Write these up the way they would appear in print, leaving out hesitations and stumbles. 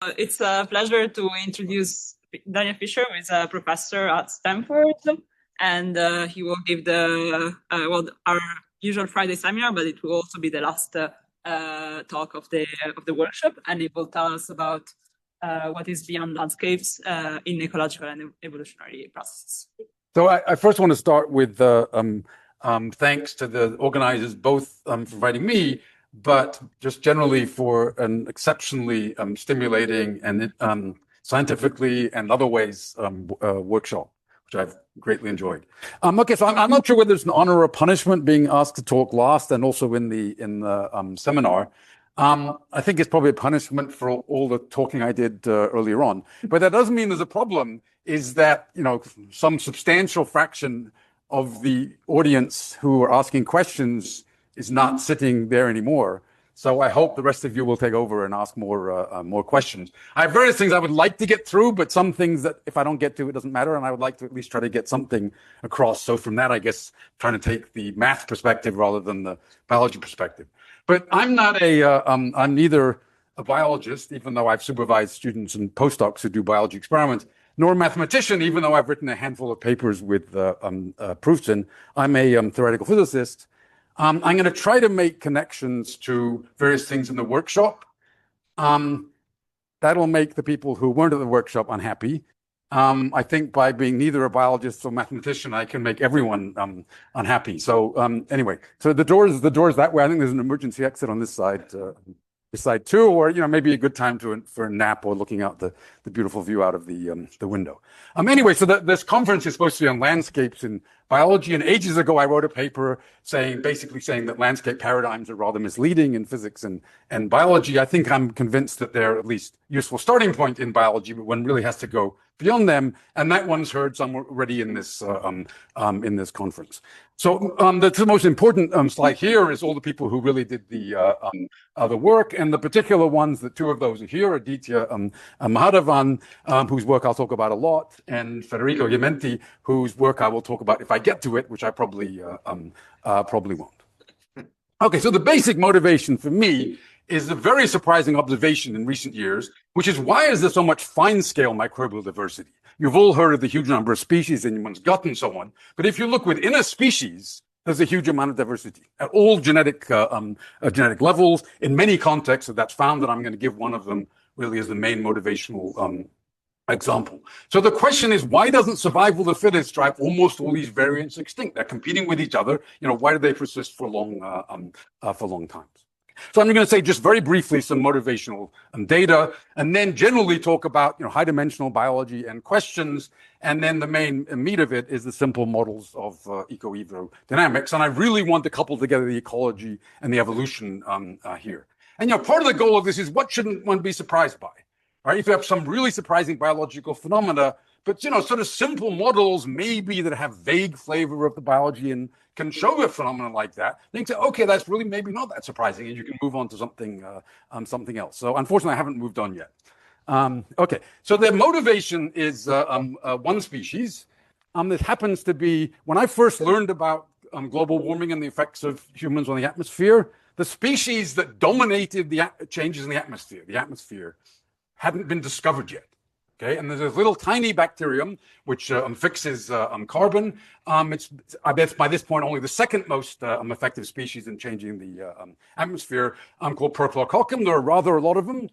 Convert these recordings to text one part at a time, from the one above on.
It's a pleasure to introduce Daniel Fisher, who is a professor at Stanford, and he will give our usual Friday seminar, but it will also be the last talk of the workshop, and it will tell us about what is beyond landscapes in ecological and evolutionary processes. So I first want to start with thanks to the organizers, both for inviting me, but just generally for an exceptionally stimulating and scientifically and other ways workshop, which I've greatly enjoyed. Okay, so I'm not sure whether it's an honor or punishment being asked to talk last and also in the seminar. I think it's probably a punishment for all the talking I did earlier on, but that doesn't mean there's a problem. Is that, you know, some substantial fraction of the audience who are asking questions is not sitting there anymore. So I hope the rest of you will take over and ask more questions. I have various things I would like to get through, but some things that if I don't get to, it doesn't matter. And I would like to at least try to get something across. So from that, I guess, trying to take the math perspective rather than the biology perspective. But I'm not I'm neither a biologist, even though I've supervised students and postdocs who do biology experiments, nor a mathematician, even though I've written a handful of papers with proofs in. I'm a theoretical physicist. I'm going to try to make connections to various things in the workshop. That'll make the people who weren't at the workshop unhappy. I think by being neither a biologist or mathematician, I can make everyone unhappy. So anyway, so the door's that way. I think there's an emergency exit on this side too, or maybe a good time for a nap or looking out the beautiful view out of the window. Anyway, so this conference is supposed to be on landscapes in biology, and ages ago I wrote a paper basically saying that landscape paradigms are rather misleading in physics and biology. I think I'm convinced that they're at least useful starting point in biology, but one really has to go beyond them, and that one's heard somewhere already in this conference. So the most important slide here is all the people who really did the work, and the particular ones, the two of those are here, Aditya Mahadevan, whose work I'll talk about a lot, and Federico Chiamenti, whose work I will talk about if I get to it, which I probably won't. Okay, so the basic motivation for me is a very surprising observation in recent years, which is why is there so much fine-scale microbial diversity? You've all heard of the huge number of species in one's gut and so on. But if you look within a species, there's a huge amount of diversity at all genetic levels in many contexts. So that's found, and I'm going to give one of them really as the main motivational example. So the question is, why doesn't survival of the fittest drive almost all these variants extinct? They're competing with each other. Why do they persist for long times? So I'm going to say just very briefly some motivational data, and then generally talk about high-dimensional biology and questions, and then the main meat of it is the simple models of eco-evo dynamics. And I really want to couple together the ecology and the evolution here. And part of the goal of this is what shouldn't one be surprised by? Right? If you have some really surprising biological phenomena, but sort of simple models maybe that have vague flavor of the biology and can show a phenomenon like that, then you can say, okay, that's really maybe not that surprising, and you can move on to something else. So unfortunately, I haven't moved on yet. Okay, so their motivation is one species. This happens to be, when I first learned about global warming and the effects of humans on the atmosphere, the species that dominated the changes in the atmosphere hadn't been discovered yet. Okay, and there's a little tiny bacterium which fixes carbon. It's, I bet by this point, only the second most effective species in changing the atmosphere, called Prochlorococcum. There are rather a lot of them,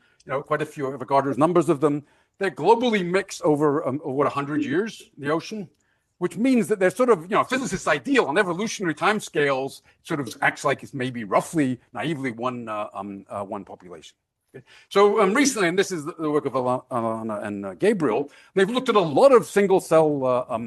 quite a few Avogadro's numbers of them. They're globally mixed over 100 years in the ocean, which means that they're sort of, physicists' ideal on evolutionary timescales, sort of acts like it's maybe roughly, naively, one population. So recently, and this is the work of Alana and Gabriel, they've looked at a lot of single cell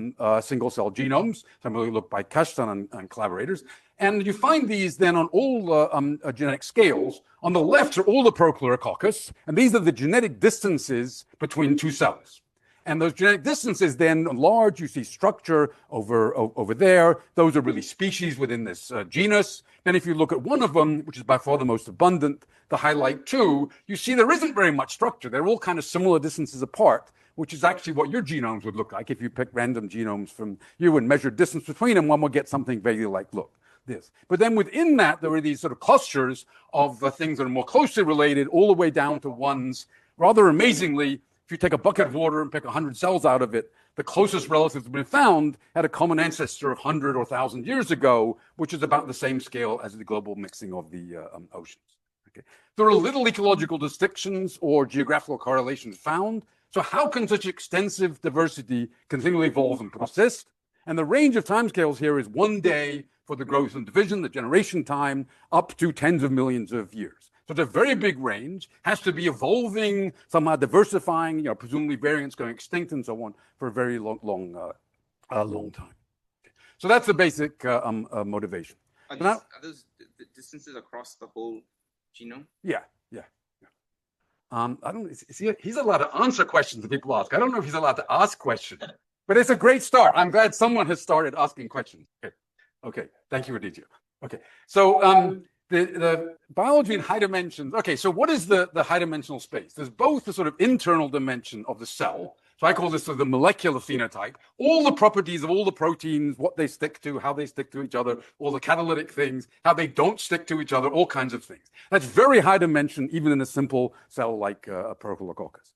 genomes. Somebody looked by Kashtan and collaborators, and you find these then on all genetic scales. On the left are all the Prochlorococcus, and these are the genetic distances between two cells. And those genetic distances then large, you see structure over there. Those are really species within this genus. Then if you look at one of them, which is by far the most abundant, the highlight 2, you see there isn't very much structure. They're all kind of similar distances apart, which is actually what your genomes would look like. If you pick random genomes from you and measure distance between them, one will get something vaguely like, look, this. But then within that, there are these sort of clusters of things that are more closely related, all the way down to ones rather amazingly, if you take a bucket of water and pick 100 cells out of it, the closest relatives have been found had a common ancestor of 100 or 1,000 years ago, which is about the same scale as the global mixing of the oceans. Okay. There are little ecological distinctions or geographical correlations found. So how can such extensive diversity continually evolve and persist? And the range of timescales here is 1 day for the growth and division, the generation time, up to tens of millions of years. So it's a very big range, has to be evolving, somehow diversifying, presumably variants going extinct and so on for a very long time. Okay. So that's the basic motivation. Are those the distances across the whole genome? Yeah. I don't see. He's allowed to answer questions that people ask. I don't know if he's allowed to ask questions, but it's a great start. I'm glad someone has started asking questions. Okay. Thank you, Aditya. Okay. So the biology in high dimensions. Okay. So what is the high dimensional space? There's both the sort of internal dimension of the cell. So I call this sort of the molecular phenotype, all the properties of all the proteins, what they stick to, how they stick to each other, all the catalytic things, how they don't stick to each other, all kinds of things. That's very high dimension, even in a simple cell like a Procalococcus.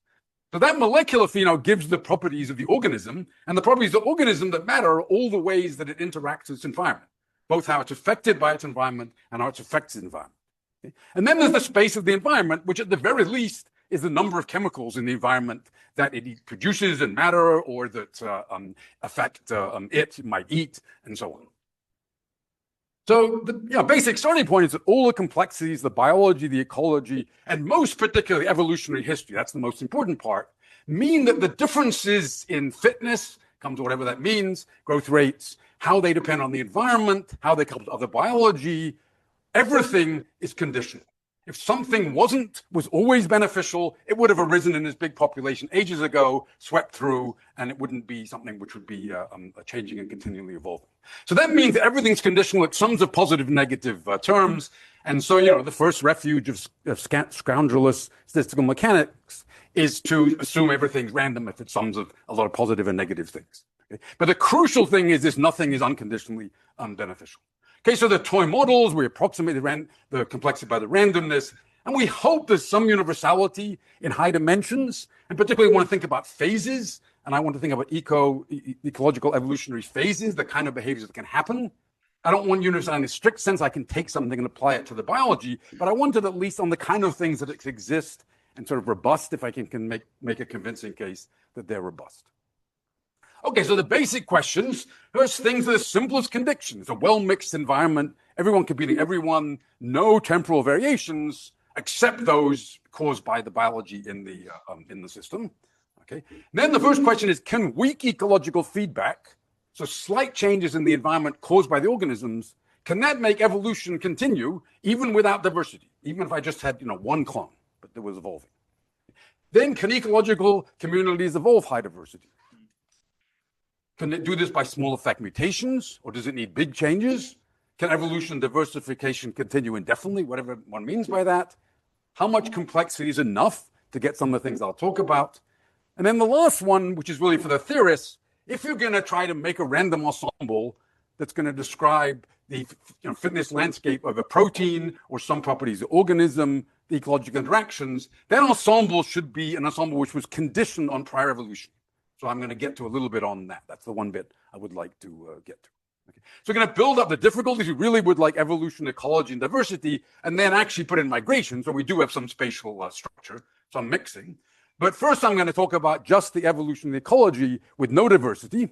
So that molecular phenotype gives the properties of the organism, and the properties of the organism that matter are all the ways that it interacts with its environment, both how it's affected by its environment and how it affects its environment. Okay? And then there's the space of the environment, which at the very least is the number of chemicals in the environment that it produces and matter, or that affect it might eat, and so on. So the basic starting point is that all the complexities, the biology, the ecology, and most particularly evolutionary history, that's the most important part, mean that the differences in fitness, comes to whatever that means, growth rates, how they depend on the environment, how they couple to other biology, everything is conditional. If something was always beneficial, it would have arisen in this big population ages ago, swept through, and it wouldn't be something which would be changing and continually evolving. So that means that everything's conditional. It sums of positive and negative terms. And so, the first refuge of scoundrelous statistical mechanics is to assume everything's random if it sums of a lot of positive and negative things. Okay? But the crucial thing is this: nothing is unconditionally beneficial. Okay, so the toy models, we approximate the complexity by the randomness, and we hope there's some universality in high dimensions, and particularly want to think about phases, and I want to think about ecological evolutionary phases, the kind of behaviors that can happen. I don't want universality in a strict sense. I can take something and apply it to the biology, but I want it at least on the kind of things that exist and sort of robust, if I can make a convincing case that they're robust. Okay, so the basic questions, there's things that are simple as conditions, a well-mixed environment, everyone competing everyone, no temporal variations, except those caused by the biology in the system. Okay. Then the first question is, can weak ecological feedback, so slight changes in the environment caused by the organisms, can that make evolution continue even without diversity, even if I just had one clone, but that was evolving? Then can ecological communities evolve high diversity? Can it do this by small effect mutations, or does it need big changes? Can evolution diversification continue indefinitely, whatever one means by that? How much complexity is enough to get some of the things I'll talk about? And then the last one, which is really for the theorists, if you're going to try to make a random ensemble that's going to describe the fitness landscape of a protein or some properties of organism, the ecological interactions, that ensemble should be an ensemble which was conditioned on prior evolution. So I'm going to get to a little bit on that. That's the one bit I would like to get to. Okay. So we're going to build up the difficulties. We really would like evolution, ecology, and diversity, and then actually put in migration. So we do have some spatial structure, some mixing. But first, I'm going to talk about just the evolution and the ecology with no diversity.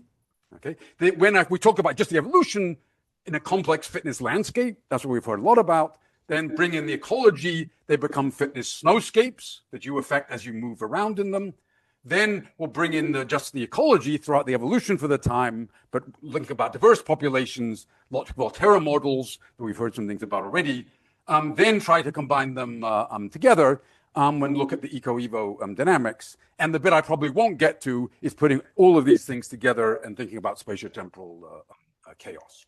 Okay. When we talk about just the evolution in a complex fitness landscape, that's what we've heard a lot about. Then bring in the ecology. They become fitness snowscapes that you affect as you move around in them. Then we'll bring in just the ecology throughout the evolution for the time, but think about diverse populations, lots of Volterra models that we've heard some things about already. Then try to combine them together when look at the eco-evo dynamics. And the bit I probably won't get to is putting all of these things together and thinking about spatiotemporal chaos.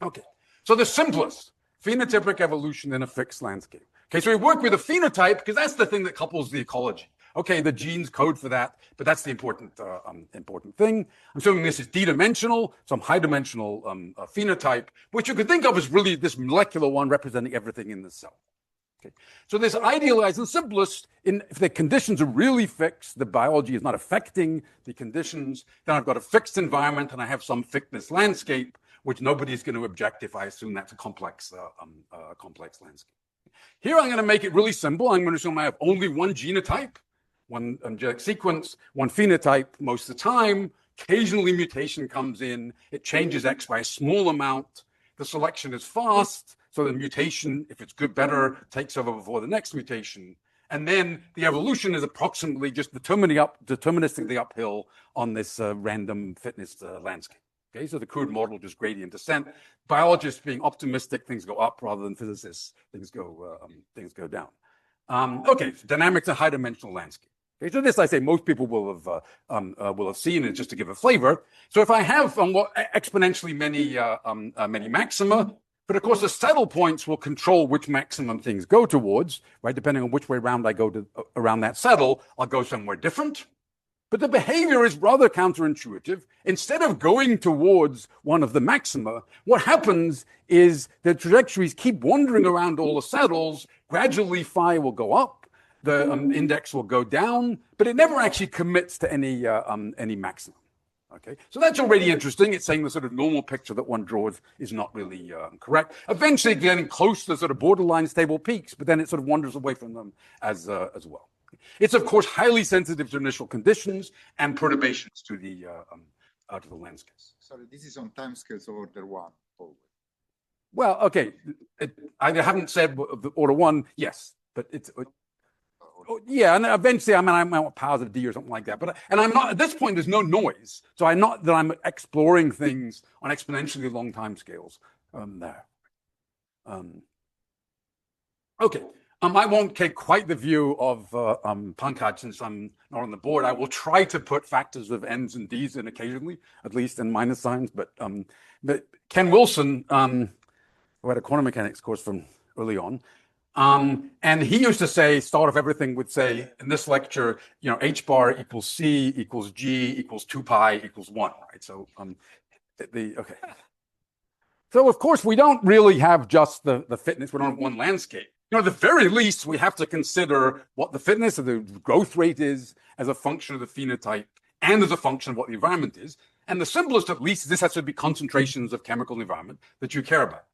Okay, so the simplest, phenotypic evolution in a fixed landscape. Okay, so we work with a phenotype because that's the thing that couples the ecology. Okay, the genes code for that, but that's the important thing. I'm assuming this is d-dimensional, some high-dimensional phenotype, which you could think of as really this molecular one representing everything in the cell. Okay. So this idealized and simplest, if the conditions are really fixed, the biology is not affecting the conditions, then I've got a fixed environment and I have some fitness landscape, which nobody's going to object if I assume that's a complex landscape. Here I'm going to make it really simple. I'm going to assume I have only one genotype, one genetic sequence, one phenotype most of the time. Occasionally mutation comes in. It changes X by a small amount. The selection is fast. So the mutation, if it's good, better, takes over before the next mutation. And then the evolution is approximately just deterministically uphill on this random fitness landscape. Okay, so the crude model, just gradient descent. Biologists being optimistic, things go up, rather than physicists, things go down. Okay, so dynamics in high-dimensional landscape. Okay, so this I say most people will have seen it just to give a flavor. So if I have exponentially many maxima, but of course the settle points will control which maximum things go towards, right? Depending on which way around I go around that settle, I'll go somewhere different. But the behavior is rather counterintuitive. Instead of going towards one of the maxima, what happens is the trajectories keep wandering around all the settles. Gradually, phi will go up, the index will go down, but it never actually commits to any maximum. Okay, so that's already interesting. It's saying the sort of normal picture that one draws is not really correct. Eventually, getting close to the sort of borderline stable peaks, but then it sort of wanders away from them as well. It's of course highly sensitive to initial conditions and perturbations to the landscapes. Sorry, this is on timescales of order 1 always. Well, okay, I haven't said the order 1. Yes, but it's. Yeah, and eventually, I want powers of D or something like that. But I'm not at this point. There's no noise, so I'm exploring things on exponentially long time scales there. Okay, I won't take quite the view of Pankaj since I'm not on the board. I will try to put factors of N's and D's in occasionally, at least in minus signs. But Ken Wilson, who had a quantum mechanics course from early on. And he used to say, start off everything would say in this lecture, H bar equals C equals G equals 2 pi equals 1, right? So, okay. So of course we don't really have just the fitness, we don't have one landscape. At the very least, we have to consider what the fitness of the growth rate is as a function of the phenotype and as a function of what the environment is. And the simplest, at least, this has to be concentrations of chemical environment that you care about.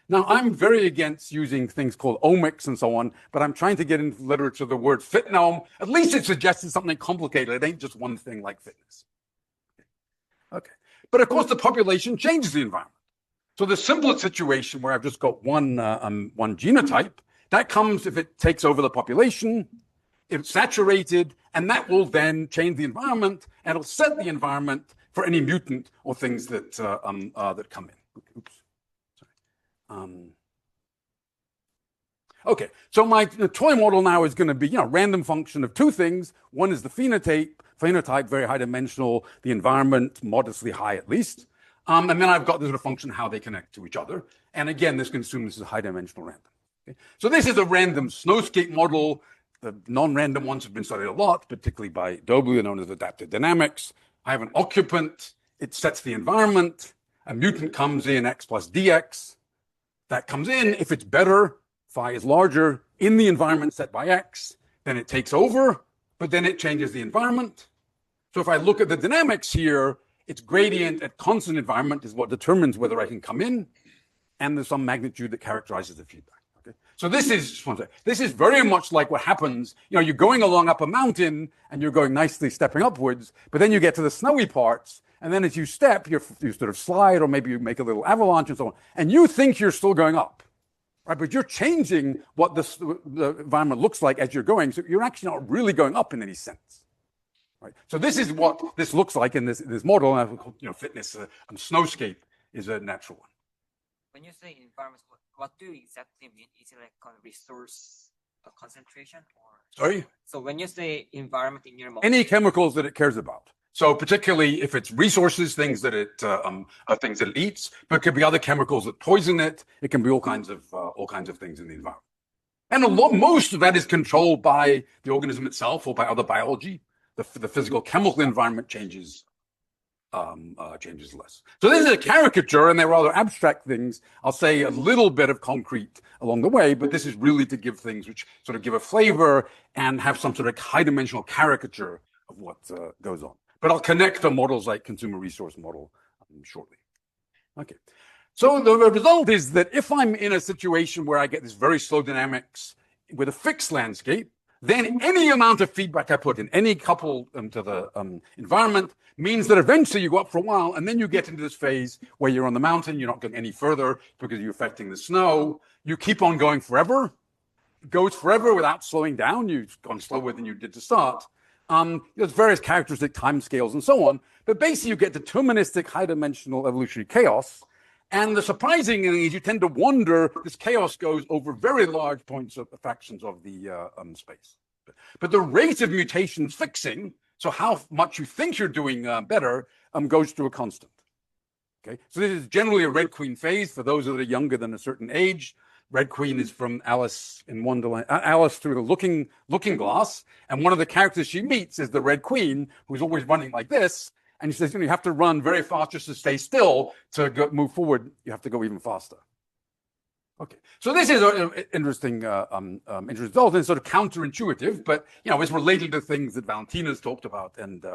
Now, I'm very against using things called omics and so on, but I'm trying to get into literature the word fitnome. At least it suggests something complicated. It ain't just one thing like fitness. Okay. But of course, the population changes the environment. So the simplest situation where I've just got one genotype, that comes if it takes over the population, it's saturated, and that will then change the environment, and it'll set the environment for any mutant or things that come in. Oops. Okay, so my toy model now is going to be, random function of two things. One is the phenotype, very high dimensional, the environment, modestly high at least. And then I've got this sort of function, how they connect to each other. And again, this can assume this is a high dimensional random. Okay? So this is a random snowscape model. The non-random ones have been studied a lot, particularly by W, known as adaptive dynamics. I have an occupant. It sets the environment. A mutant comes in, X plus DX. That comes in, if it's better, phi is larger in the environment set by X, then it takes over, but then it changes the environment. So if I look at the dynamics here, its gradient at constant environment is what determines whether I can come in, and there's some magnitude that characterizes the feedback. Okay? So this is very much like what happens, you're going along up a mountain and you're going nicely stepping upwards, but then you get to the snowy parts. And then as you step, you sort of slide, or maybe you make a little avalanche and so on. And you think you're still going up, right? But you're changing what the environment looks like as you're going. So you're actually not really going up in any sense, right? So this is what this looks like in this model. Fitness snowscape is a natural one. When you say environment, what do you exactly mean? Is it like kind of resource concentration, or? Sorry? So when you say environment in your model, any chemicals that it cares about. So particularly if it's resources, things that it eats, but it could be other chemicals that poison it. It can be all kinds of things in the environment. And most of that is controlled by the organism itself or by other biology. The physical chemical environment changes changes less. So this is a caricature, and they're rather abstract things. I'll say a little bit of concrete along the way, but this is really to give things which sort of give a flavor and have some sort of high-dimensional caricature of what goes on. But I'll connect to models like consumer resource model shortly. Okay. So the result is that if I'm in a situation where I get this very slow dynamics with a fixed landscape, then any amount of feedback I put in, any couple to the environment, means that eventually you go up for a while, and then you get into this phase where you're on the mountain, you're not going any further because you're affecting the snow. You keep on going forever. It goes forever without slowing down. You've gone slower than you did to start. There's various characteristic timescales and so on, but basically you get deterministic high-dimensional evolutionary chaos. And the surprising thing is you tend to wonder this chaos goes over very large points of fractions of the space. But the rate of mutations fixing, so how much you think you're doing better, goes through a constant. Okay, so this is generally a Red Queen phase for those that are younger than a certain age. Red Queen is from Alice in Wonderland, Alice through the Looking Glass, and one of the characters she meets is the Red Queen, who's always running like this. And he says, you have to run very fast just to stay still. To move forward, you have to go even faster. Okay, so this is an interesting result, and sort of counterintuitive, but it's related to things that Valentina's talked about and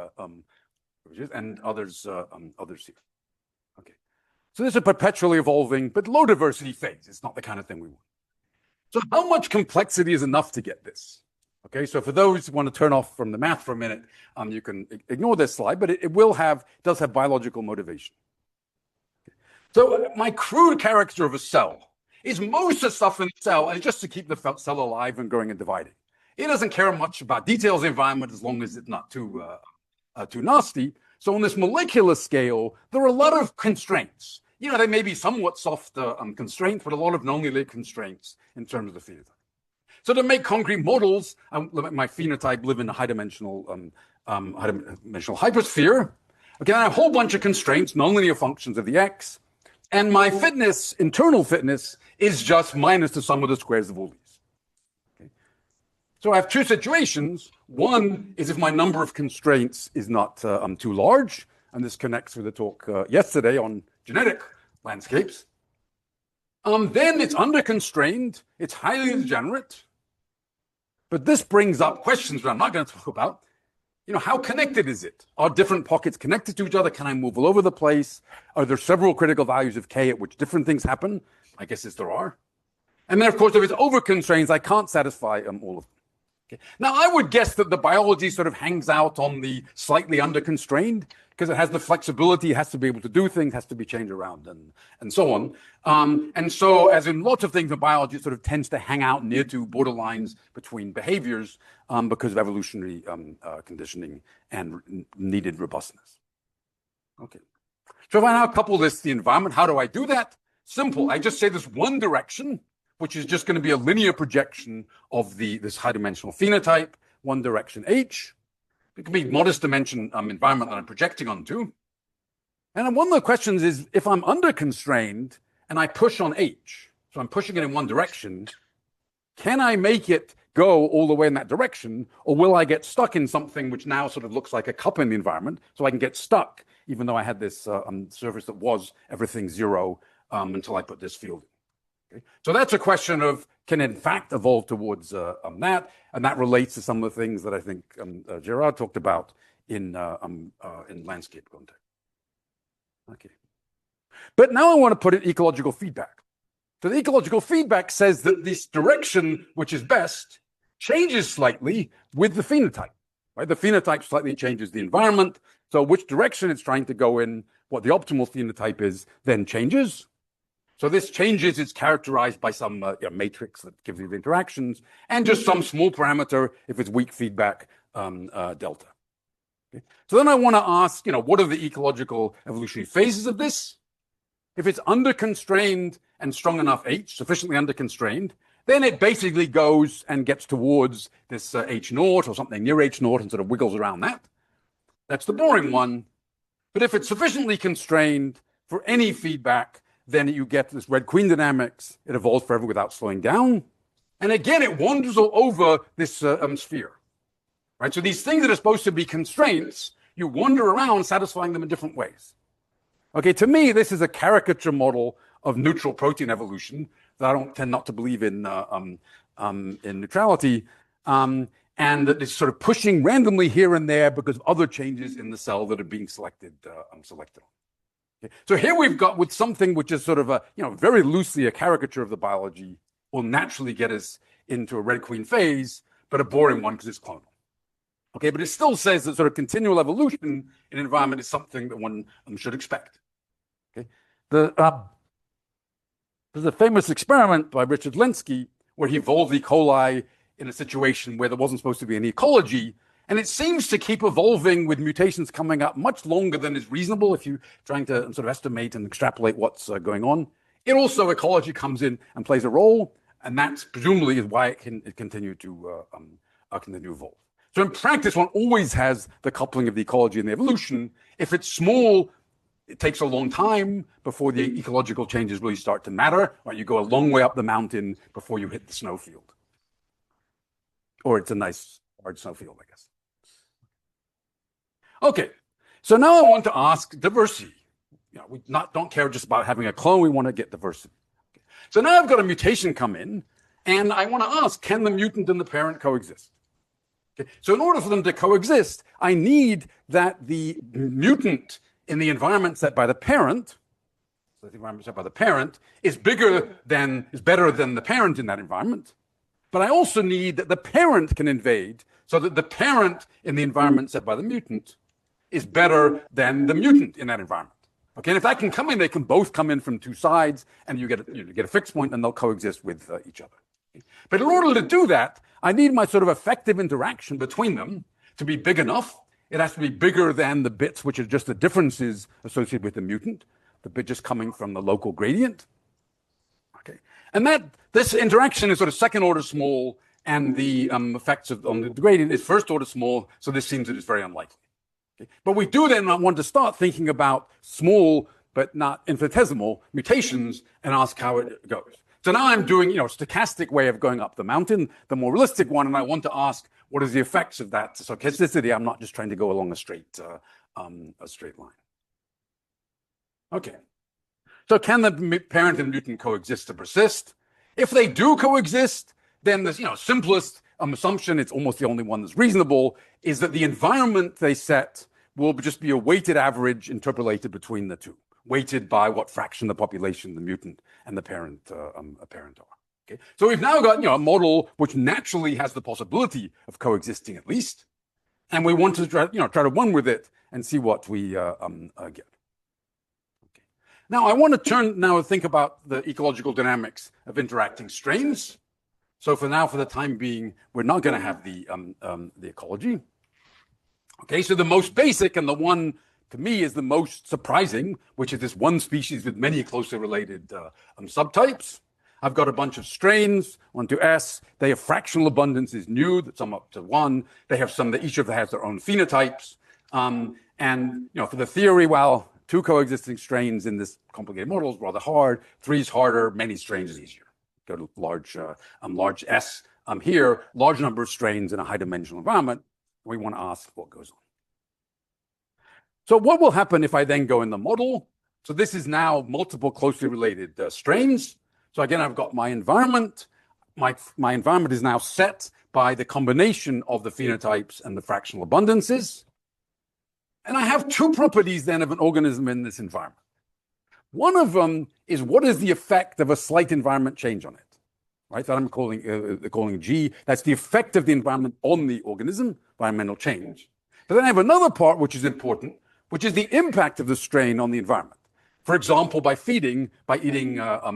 others here. Okay, so this is a perpetually evolving but low diversity phase. It's not the kind of thing we want. So how much complexity is enough to get this? Okay, so for those who want to turn off from the math for a minute, you can ignore this slide, but it does have biological motivation. Okay. So my crude caricature of a cell is most of the stuff in the cell is just to keep the cell alive and growing and dividing. It doesn't care much about details of the environment as long as it's not too nasty. So on this molecular scale, there are a lot of constraints. They may be somewhat soft constraints, but a lot of nonlinear constraints in terms of the phenotype. So to make concrete models, my phenotype live in a high-dimensional hypersphere. Okay, I have a whole bunch of constraints, nonlinear functions of the x, and my fitness, internal fitness, is just minus the sum of the squares of all these. Okay. So I have two situations. One is if my number of constraints is not too large, and this connects with the talk yesterday on genetic landscapes. Then it's under-constrained, it's highly degenerate. But this brings up questions that I'm not going to talk about. How connected is it? Are different pockets connected to each other? Can I move all over the place? Are there several critical values of k at which different things happen? I guess yes, there are. And then, of course, if it's over-constraints, I can't satisfy all of them. Okay. Now, I would guess that the biology sort of hangs out on the slightly under-constrained, because it has the flexibility, it has to be able to do things, has to be changed around, and so on. And so, as in lots of things in biology, it sort of tends to hang out near to borderlines between behaviors because of evolutionary conditioning and needed robustness. Okay. So if I now couple this to the environment, how do I do that? Simple. I just say this one direction, which is just going to be a linear projection of this high-dimensional phenotype, one direction h. It can be modest dimension environment that I'm projecting onto. And one of the questions is, if I'm under-constrained and I push on h, so I'm pushing it in one direction, can I make it go all the way in that direction, or will I get stuck in something which now sort of looks like a cup in the environment, so I can get stuck, even though I had this surface that was everything zero until I put this field in. Okay. So that's a question of, can in fact evolve towards that, and that relates to some of the things that I think Gerard talked about in landscape context. Okay, but now I want to put in ecological feedback. So the ecological feedback says that this direction, which is best, changes slightly with the phenotype. Right, the phenotype slightly changes the environment. So which direction it's trying to go in, what the optimal phenotype is, then changes. So this changes, it's characterized by some matrix that gives you the interactions, and just some small parameter if it's weak feedback, delta. Okay. So then I want to ask, what are the ecological evolutionary phases of this? If it's under-constrained and strong enough h, sufficiently under-constrained, then it basically goes and gets towards this h naught or something near h naught and sort of wiggles around that. That's the boring one. But if it's sufficiently constrained for any feedback, then you get this Red Queen dynamics. It evolves forever without slowing down. And again, it wanders all over this sphere. Right? So these things that are supposed to be constraints, you wander around satisfying them in different ways. Okay, to me, this is a caricature model of neutral protein evolution that I don't tend not to believe in neutrality, and that it's sort of pushing randomly here and there because of other changes in the cell that are being selected. Okay. So here we've got with something which is sort of a, very loosely a caricature of the biology, will naturally get us into a red queen phase, but a boring one because it's clonal. Okay, but it still says that sort of continual evolution in an environment is something that one should expect. Okay, there's a famous experiment by Richard Lenski where he evolved E. coli in a situation where there wasn't supposed to be an ecology, and it seems to keep evolving with mutations coming up much longer than is reasonable if you're trying to sort of estimate and extrapolate what's going on. It also, ecology comes in and plays a role, and that's presumably is why it continue to evolve. So in practice, one always has the coupling of the ecology and the evolution. If it's small, it takes a long time before the ecological changes really start to matter, or you go a long way up the mountain before you hit the snowfield. Or it's a nice hard snowfield, I guess. Okay, so now I want to ask diversity. We don't care just about having a clone, we want to get diversity. Okay. So now I've got a mutation come in, and I want to ask, can the mutant and the parent coexist? Okay. So in order for them to coexist, I need that the mutant in the environment set by the parent, so the environment set by the parent, is better than the parent in that environment. But I also need that the parent can invade so that the parent in the environment set by the mutant is better than the mutant in that environment. Okay, and if that can come in, they can both come in from two sides, and you get a fixed point, and they'll coexist with each other. Okay. But in order to do that, I need my sort of effective interaction between them to be big enough. It has to be bigger than the bits which are just the differences associated with the mutant, the bit just coming from the local gradient. Okay, and this interaction is sort of second order small, and the effects on the gradient is first order small. So this seems that it's very unlikely. Okay. But we do then want to start thinking about small but not infinitesimal mutations and ask how it goes. So now I'm doing, a stochastic way of going up the mountain, the more realistic one, and I want to ask what is the effects of that stochasticity. I'm not just trying to go along a straight line. Okay. So can the parent and mutant coexist to persist? If they do coexist, then the simplest assumption, it's almost the only one that's reasonable, is that the environment they set will just be a weighted average interpolated between the two, weighted by what fraction of the population the mutant and the parent are. Okay, so we've now got a model which naturally has the possibility of coexisting at least, and we want to try to run with it and see what we get. Okay. Now I want to think about the ecological dynamics of interacting strains. So for the time being, we're not going to have the ecology. Okay, so the most basic and the one to me is the most surprising, which is this one species with many closely related subtypes. I've got a bunch of strains, 1 to S. They have fractional abundance is new, that sum up to 1. They have some that each of them has their own phenotypes. And for the theory, well, 2 coexisting strains in this complicated model is rather hard. 3 is harder. Many strains is easier. Go to large S here, large number of strains in a high-dimensional environment. We want to ask what goes on. So what will happen if I then go in the model? So this is now multiple closely related strains. So again, I've got my environment. My environment is now set by the combination of the phenotypes and the fractional abundances. And I have 2 properties then of an organism in this environment. One of them is what is the effect of a slight environment change on it? Right, that I'm calling G. That's the effect of the environment on the organism, environmental change. But then I have another part which is important, which is the impact of the strain on the environment. For example, by eating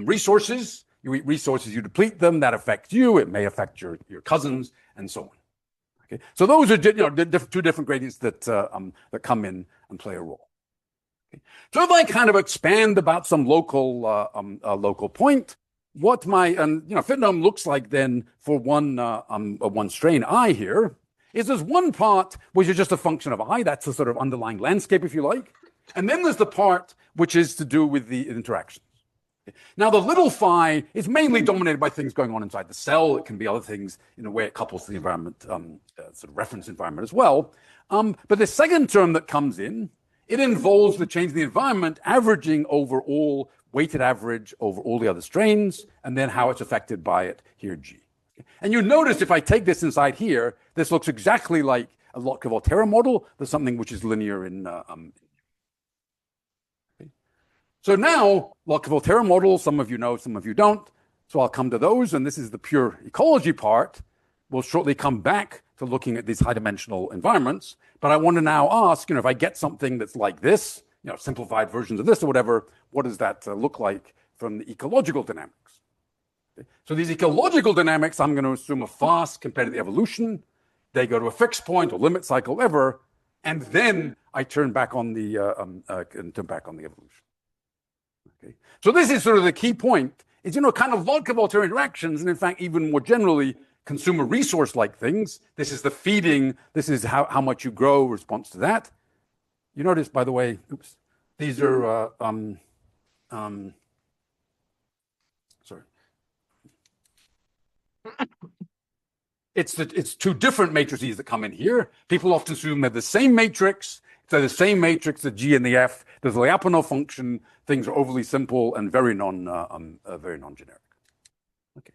resources, you eat resources, you deplete them, that affects you, it may affect your cousins, and so on. Okay, so those are 2 different gradients that come in and play a role. Okay. So if I kind of expand about some local point, what my phenome looks like then for one strain I here is there's one part which is just a function of I, that's the sort of underlying landscape, if you like. And then there's the part which is to do with the interactions. Now, the little phi is mainly dominated by things going on inside the cell. It can be other things in a way it couples to the environment, sort of reference environment as well. But the second term that comes in, it involves the change in the environment averaging over all, weighted average over all the other strains, and then how it's affected by it here, G. And you notice if I take this inside here, this looks exactly like a Lotka-Volterra model. There's something which is linear in. So now, Lotka-Volterra model, some of you know, some of you don't. So I'll come to those, and this is the pure ecology part. We'll shortly come back to looking at these high-dimensional environments. But I want to now ask, if I get something that's like this, simplified versions of this or whatever, what does that look like from the ecological dynamics? Okay. So these ecological dynamics, I'm going to assume are fast compared to the evolution. They go to a fixed point or limit cycle ever, and then I turn back on the evolution. Okay. So this is sort of the key point. Is kind of Lotka-Volterra interactions, and in fact, even more generally, consumer resource-like things. This is the feeding. This is how much you grow response to that. You notice, by the way, oops, these are sorry. It's two different matrices that come in here. People often assume they're the same matrix. They're the same matrix, the G and the F. There's a Lyapunov function. Things are overly simple and very non-generic. Okay.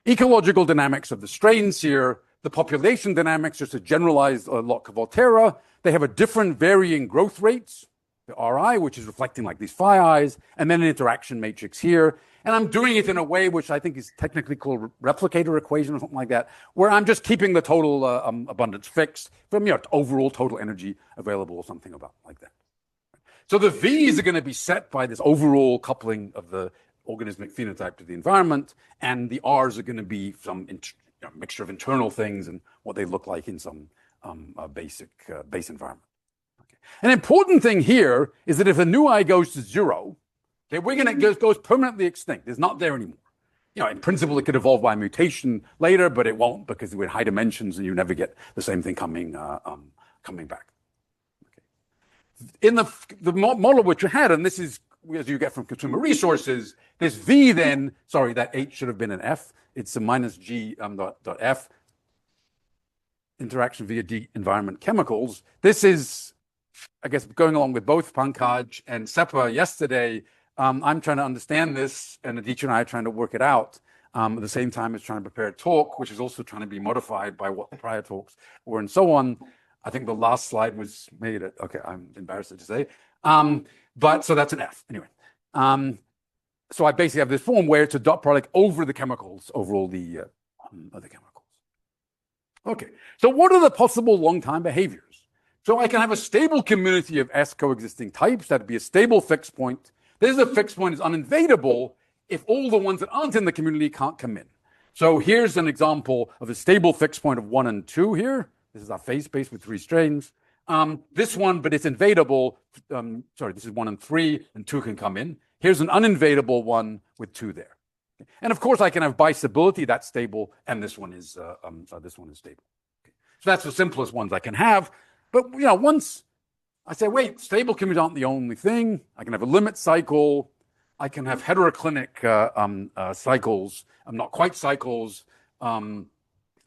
Ecological dynamics of the strains here. The population dynamics, just a generalized Lotka-Volterra. They have a different varying growth rates. The Ri, which is reflecting like these phi i's, and then an interaction matrix here. And I'm doing it in a way which I think is technically called replicator equation or something like that, where I'm just keeping the total abundance fixed from overall total energy available or something about like that. So the V's are going to be set by this overall coupling of the organismic phenotype to the environment, and the R's are going to be some mixture of internal things and what they look like in some base environment. Okay. An important thing here is that if the nu I goes to 0, okay, we're going to goes permanently extinct. It's not there anymore. In principle, it could evolve by mutation later, but it won't because we're in high dimensions and you never get the same thing coming back. Okay. In the model which you had, and this is as you get from consumer resources, this V then, sorry, that H should have been an F. It's a minus G dot F. Interaction via D environment chemicals. This is, I guess, going along with both Pankaj and Sepa yesterday. I'm trying to understand this, and Aditya and I are trying to work it out at the same time as trying to prepare a talk, which is also trying to be modified by what the prior talks were and so on. I think the last slide was made. Okay, I'm embarrassed to say. But so that's an F anyway. So I basically have this form where it's a dot product over the chemicals, over all the other chemicals. Okay, so what are the possible long-time behaviors? So I can have a stable community of S coexisting types. That'd be a stable fixed point. This is a fixed point is uninvadable if all the ones that aren't in the community can't come in. So here's an example of a stable fixed point of 1 and 2 here. This is our phase space with 3 strains. This one, but it's invadable. Sorry, this is 1 and 3, and 2 can come in. Here's an uninvadable one with 2 there. And of course, I can have bistability, that's stable, and this one is stable. Okay. So that's the simplest ones I can have. But once I say, wait, stable communities aren't the only thing. I can have a limit cycle. I can have heteroclinic cycles, not quite cycles. I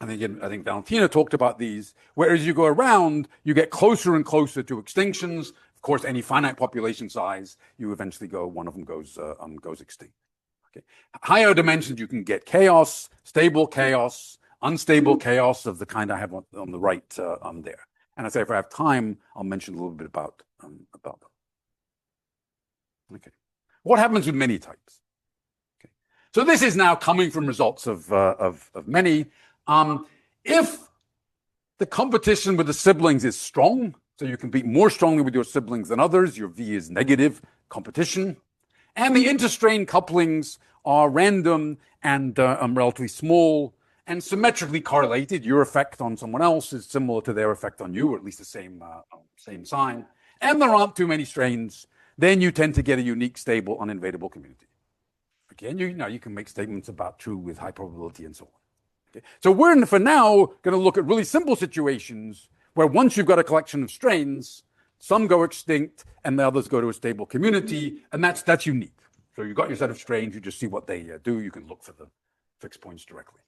think Valentina talked about these. Whereas you go around, you get closer and closer to extinctions. Of course, any finite population size, you eventually one of them goes extinct. Okay. Higher dimensions, you can get chaos, stable chaos, unstable chaos of the kind I have on the right there. And I say if I have time, I'll mention a little bit about them. Okay. What happens with many types? Okay. So this is now coming from results of many. If the competition with the siblings is strong, so you compete more strongly with your siblings than others, your V is negative competition, and the interstrain couplings are random and relatively small and symmetrically correlated. Your effect on someone else is similar to their effect on you, or at least the same sign, and there aren't too many strains, then you tend to get a unique, stable, uninvadable community. Again, you can make statements about true with high probability and so on. Okay. So we're, for now, going to look at really simple situations where once you've got a collection of strains, some go extinct and the others go to a stable community, and that's unique. So you've got your set of strains, you just see what they do. You can look for the fixed points directly.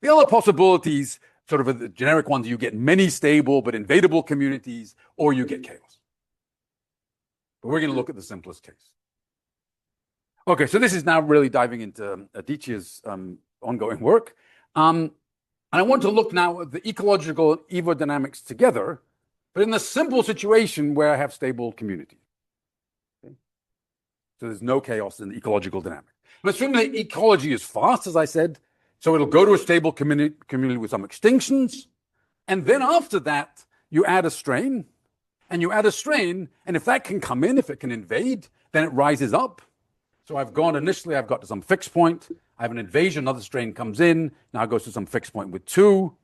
The other possibilities, sort of the generic ones, you get many stable but invadable communities, or you get chaos. But we're going to look at the simplest case. Okay, so this is now really diving into Aditya's ongoing work. And I want to look now at the ecological and evodynamics together, but in the simple situation where I have stable communities. Okay? So there's no chaos in the ecological dynamic. But assume the ecology is fast, as I said, so it'll go to a stable community with some extinctions, and then after that, you add a strain, and if that can come in, if it can invade, then it rises up. So I've got to some fixed point, I have an invasion, another strain comes in, now it goes to some fixed point with 2.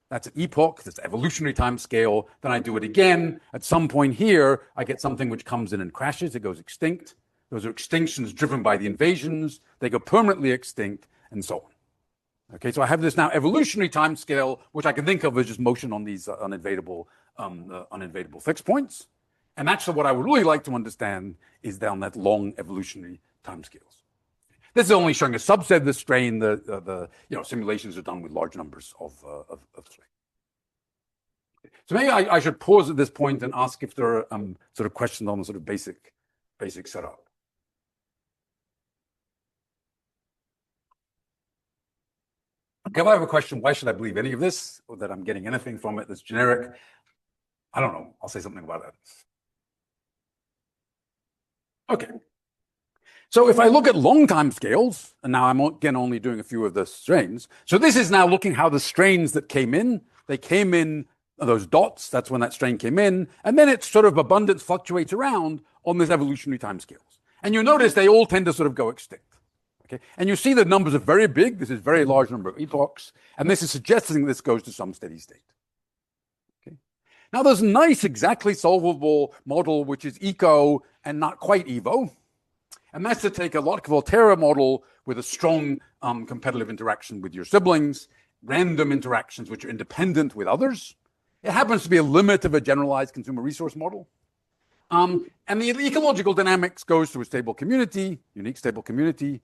That's an epoch, that's evolutionary time scale. Then I do it again. At some point here, I get something which comes in and crashes, it goes extinct. Those are extinctions driven by the invasions, they go permanently extinct, and so on. Okay, so I have this now evolutionary time scale, which I can think of as just motion on these uninvadable fixed points. And that's what I would really like to understand is down that long evolutionary timescales. This is only showing a subset of the strain. The simulations are done with large numbers of strain. So maybe I should pause at this point and ask if there are sort of questions on the sort of basic setup. Okay, if I have a question, why should I believe any of this, or that I'm getting anything from it that's generic? I don't know. I'll say something about that. Okay. So if I look at long time scales, and now I'm again only doing a few of the strains. So this is now looking how the strains that came in, they came in, those dots, that's when that strain came in, and then its sort of abundance fluctuates around on this evolutionary time scales. And you notice they all tend to sort of go extinct. Okay? And you see the numbers are very big. This is a very large number of epochs, and this is suggesting this goes to some steady state. Okay? Now there's a nice, exactly solvable model, which is eco and not quite evo. And that's to take a Lotka-Volterra model with a strong competitive interaction with your siblings, random interactions which are independent with others. It happens to be a limit of a generalized consumer resource model. And the ecological dynamics goes to a stable community, unique stable community.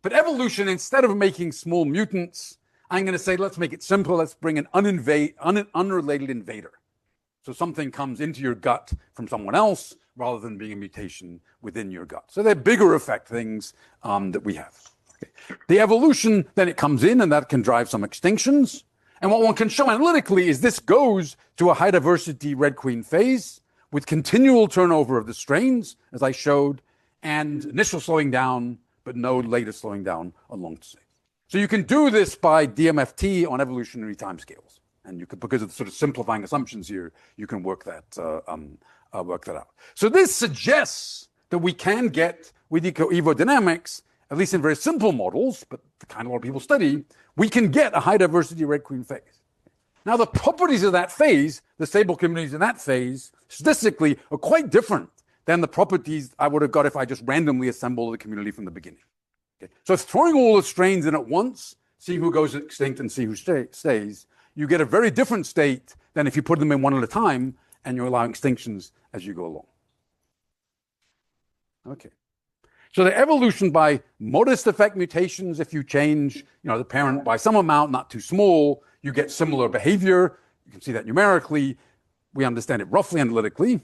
But evolution, instead of making small mutants, I'm going to say, let's make it simple. Let's bring an unrelated invader. So something comes into your gut from someone else rather than being a mutation within your gut. So they're bigger effect things that we have. Okay. The evolution, then it comes in and that can drive some extinctions. And what one can show analytically is this goes to a high diversity red queen phase with continual turnover of the strains, as I showed, and initial slowing down, but no later slowing down along the same. So you can do this by DMFT on evolutionary timescales. And you can, because of the sort of simplifying assumptions here, you can work that out. So this suggests that we can get, with evodynamics, at least in very simple models, but the kind of a lot of people study, we can get a high diversity red queen phase. Now the properties of that phase, the stable communities in that phase, statistically are quite different than the properties I would have got if I just randomly assembled the community from the beginning. Okay. So throwing all the strains in at once, see who goes extinct and see who stays, you get a very different state than if you put them in one at a time and you're allowing extinctions as you go along. Okay. So the evolution by modest effect mutations, if you change the parent by some amount, not too small, you get similar behavior. You can see that numerically. We understand it roughly analytically.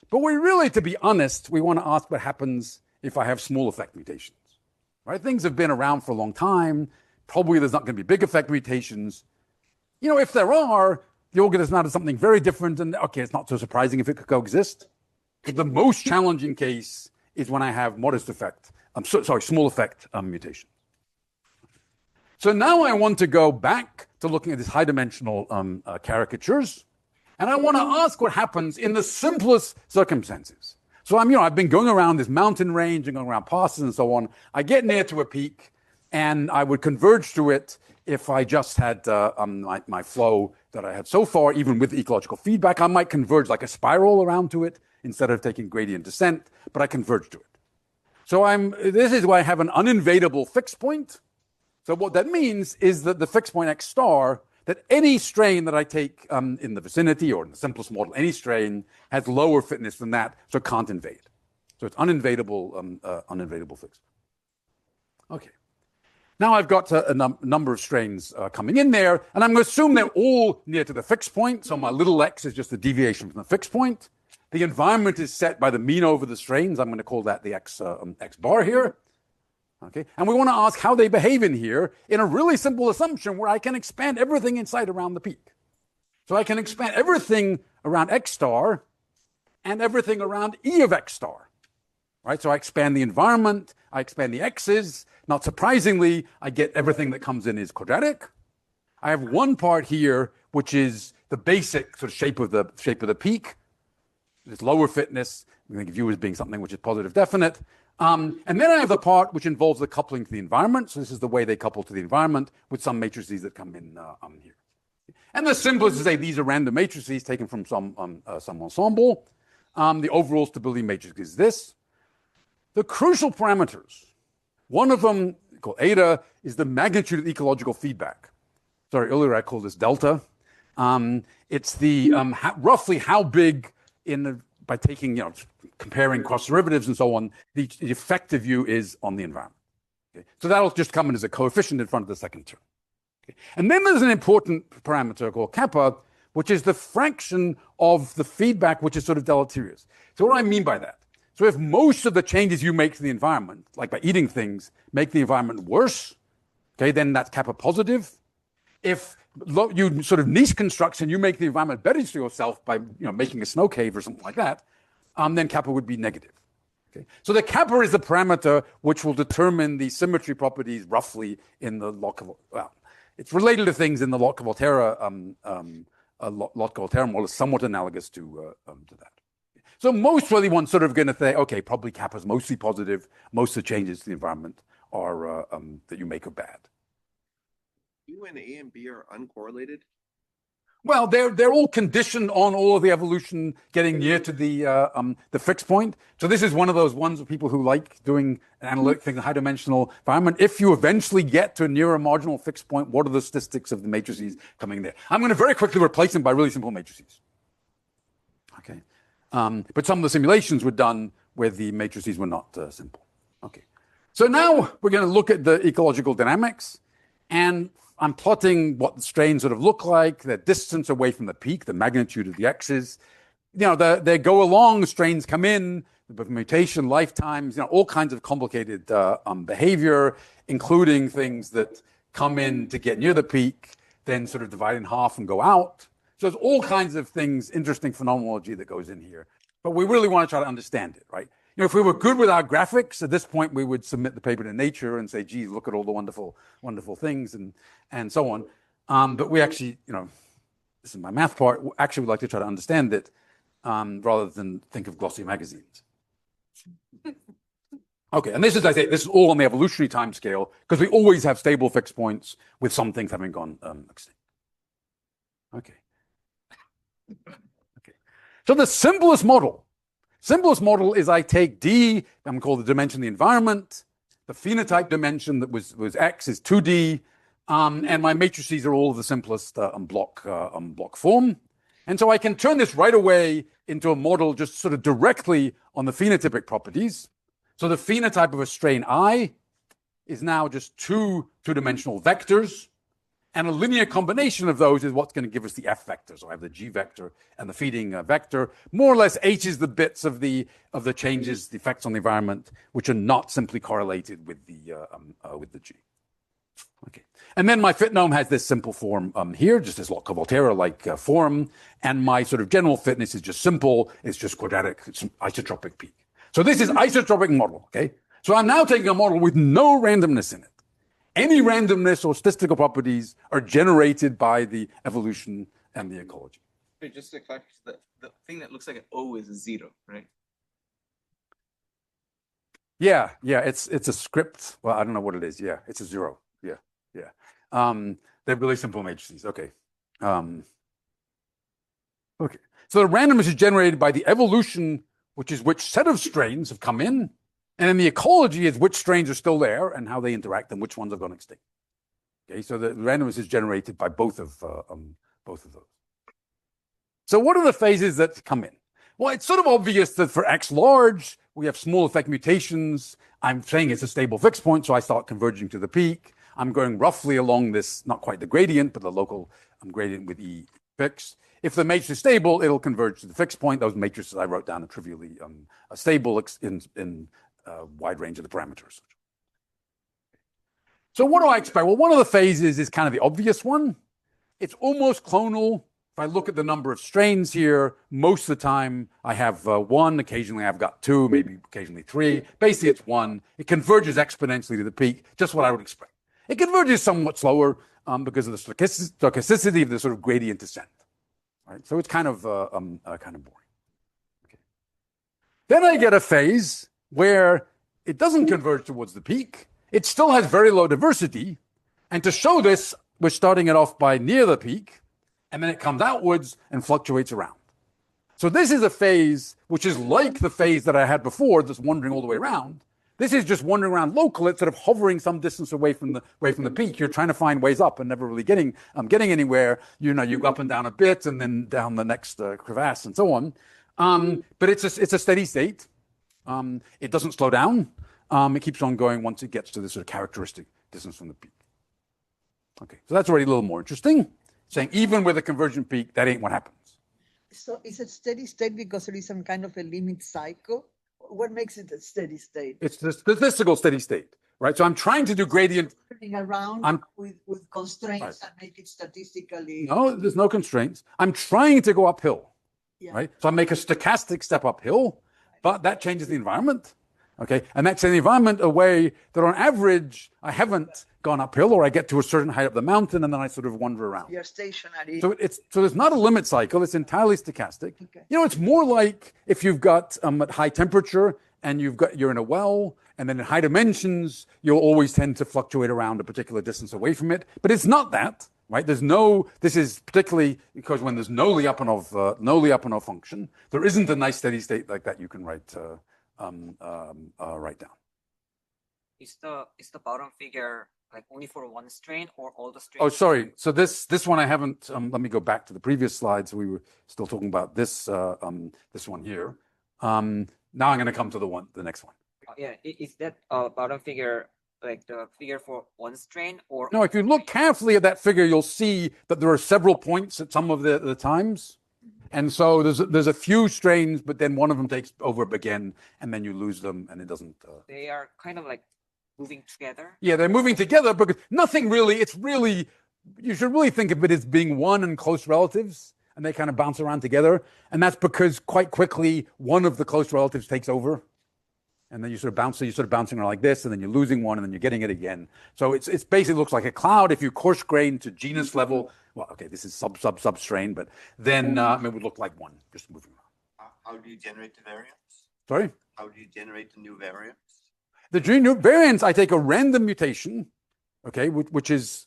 But we really, to be honest, we want to ask what happens if I have small effect mutations. Right? Things have been around for a long time. Probably there's not going to be big effect mutations. If there are, the organism now does something very different, and okay, it's not so surprising if it could coexist. But the most challenging case is when I have modest effect, small effect mutation. So now I want to go back to looking at these high-dimensional caricatures, and I want to ask what happens in the simplest circumstances. So I've been going around this mountain range and going around passes and so on. I get near to a peak, and I would converge to it if I just had my flow that I had so far, even with ecological feedback. I might converge like a spiral around to it instead of taking gradient descent, but I converge to it. So this is where I have an uninvadable fixed point. So what that means is that the fixed point x star, that any strain that I take in the vicinity or in the simplest model, any strain has lower fitness than that, so it can't invade. So it's uninvadable fixed. Okay. Now I've got a number of strains coming in there, and I'm going to assume they're all near to the fixed point. So my little x is just the deviation from the fixed point. The environment is set by the mean over the strains. I'm going to call that the x bar here. Okay, and we want to ask how they behave in here in a really simple assumption where I can expand everything inside around the peak. So I can expand everything around x star and everything around E of x star. Right? So I expand the environment, I expand the x's. Not surprisingly, I get everything that comes in is quadratic. I have one part here which is the basic sort of shape of the peak. This lower fitness, we think of U as being something which is positive definite. And then I have the part which involves the coupling to the environment. So this is the way they couple to the environment with some matrices that come in here. And the simplest is to say these are random matrices taken from some ensemble. The overall stability matrix is this. The crucial parameters, one of them called eta, is the magnitude of ecological feedback. Sorry, earlier I called this delta. It's the roughly how big by taking, comparing cross derivatives and so on, the effective U is on the environment. Okay? So that'll just come in as a coefficient in front of the second term. Okay? And then there's an important parameter called kappa, which is the fraction of the feedback which is sort of deleterious. So what do I mean by that? So if most of the changes you make to the environment, like by eating things, make the environment worse, okay, then that's kappa positive. If you sort of niche construction, you make the environment better to yourself by making a snow cave or something like that, then kappa would be negative. Okay? So the kappa is the parameter which will determine the symmetry properties roughly in the it's related to things in the Lotka-Volterra model is somewhat analogous to that. So most really one's sort of going to say, okay, probably kappa is mostly positive. Most of the changes to the environment are that you make are bad. U and A and B are uncorrelated? Well, they're all conditioned on all of the evolution getting near to the fixed point. So this is one of those ones of people who like doing an analytic thing, a high-dimensional environment. If you eventually get to a near a marginal fixed point, what are the statistics of the matrices coming there? I'm going to very quickly replace them by really simple matrices. Okay. But some of the simulations were done where the matrices were not simple. Okay. So now we're going to look at the ecological dynamics, and I'm plotting what the strains sort of look like, their distance away from the peak, the magnitude of the x's. They go along, strains come in, with mutation, lifetimes, all kinds of complicated behavior, including things that come in to get near the peak, then sort of divide in half and go out. So there's all kinds of things, interesting phenomenology that goes in here. But we really want to try to understand it, right? If we were good with our graphics, at this point we would submit the paper to Nature and say, geez, look at all the wonderful, wonderful things and so on. But we actually, this is my math part, actually would like to try to understand it rather than think of glossy magazines. Okay, and this is all on the evolutionary time scale because we always have stable fixed points with some things having gone extinct. Okay. So the simplest model is I take D, I'm going to call the dimension of the environment, the phenotype dimension that was X is 2D, and my matrices are all of the simplest block form. And so I can turn this right away into a model just sort of directly on the phenotypic properties. So the phenotype of a strain I is now just two-dimensional vectors. And a linear combination of those is what's going to give us the F vector. So I have the G vector and the feeding vector. More or less, H is the bits of the changes, the effects on the environment, which are not simply correlated with the G. Okay, and then my fitnome has this simple form here, just this Lotka-Volterra-like form, and my sort of general fitness is just simple. It's just quadratic. It's an isotropic peak. So this is isotropic model. Okay, so I'm now taking a model with no randomness in it. Any randomness or statistical properties are generated by the evolution and the ecology. Wait, just to clarify, the thing that looks like an O is a 0, right? Yeah, it's a script. Well, I don't know what it is. Yeah, it's a 0. Yeah. They're really simple matrices. Okay. Okay. So the randomness is generated by the evolution, which is which set of strains have come in. And then the ecology is which strains are still there and how they interact and which ones have gone extinct. Okay, so the randomness is generated by both of those. So what are the phases that come in? Well, it's sort of obvious that for X large, we have small effect mutations. I'm saying it's a stable fixed point, so I start converging to the peak. I'm going roughly along this, not quite the gradient, but the local gradient with E fixed. If the matrix is stable, it'll converge to the fixed point. Those matrices I wrote down are trivially stable in a wide range of the parameters. So what do I expect? Well, one of the phases is kind of the obvious one. It's almost clonal. If I look at the number of strains here, most of the time I have one. Occasionally I've got two, maybe occasionally three. Basically it's one. It converges exponentially to the peak, just what I would expect. It converges somewhat slower because of the stochasticity of the sort of gradient descent. Right? So it's kind of boring. Okay. Then I get a phase where it doesn't converge towards the peak. It still has very low diversity. And to show this, we're starting it off by near the peak, and then it comes outwards and fluctuates around. So this is a phase which is like the phase that I had before, that's wandering all the way around. This is just wandering around local. It's sort of hovering some distance away from the peak. You're trying to find ways up and never really getting anywhere. You go up and down a bit, and then down the next crevasse, and so on. But it's a steady state. It doesn't slow down. It keeps on going once it gets to this sort of characteristic distance from the peak. Okay, so that's already a little more interesting. Saying even with a convergent peak, that ain't what happens. So is it steady state because there is some kind of a limit cycle? What makes it a steady state? It's the statistical steady state, right? So I'm trying to do gradient. Around with constraints right. And make it statistically. No, there's no constraints. I'm trying to go uphill, yeah. Right? So I make a stochastic step uphill, but that changes the environment. Okay, and that's in the environment a way that on average I haven't gone uphill, or I get to a certain height up the mountain and then I sort of wander around. You're stationary. So there's not a limit cycle. It's entirely stochastic. Okay. It's more like if you've got at high temperature and you're in a well, and then in high dimensions you'll always tend to fluctuate around a particular distance away from it. But it's not that, right? This is particularly because when there's no Lyapunov function, there isn't a nice steady state like that you can write down. Is the bottom figure like only for one strain or all the strains? Oh, sorry. So this one I haven't. Let me go back to the previous slides. We were still talking about this one here. Now I'm going to come to the next one. Yeah, is that bottom figure like the figure for one strain or? No, if you look carefully at that figure, you'll see that there are several points at some of the times. And so there's a few strains, but then one of them takes over again, and then you lose them, and it doesn't. They are kind of like moving together. Yeah, they're moving together because nothing really. You should really think of it as being one and close relatives, and they kind of bounce around together. And that's because quite quickly one of the close relatives takes over, and then you're sort of bouncing around like this, and then you're losing one, and then you're getting it again. So it's basically looks like a cloud if you coarse grain to genus level. Well, okay, this is sub strain, but then it would look like one, just moving around. How do you generate the variants? Sorry? How do you generate the new variants? The new variants, I take a random mutation, okay, which is,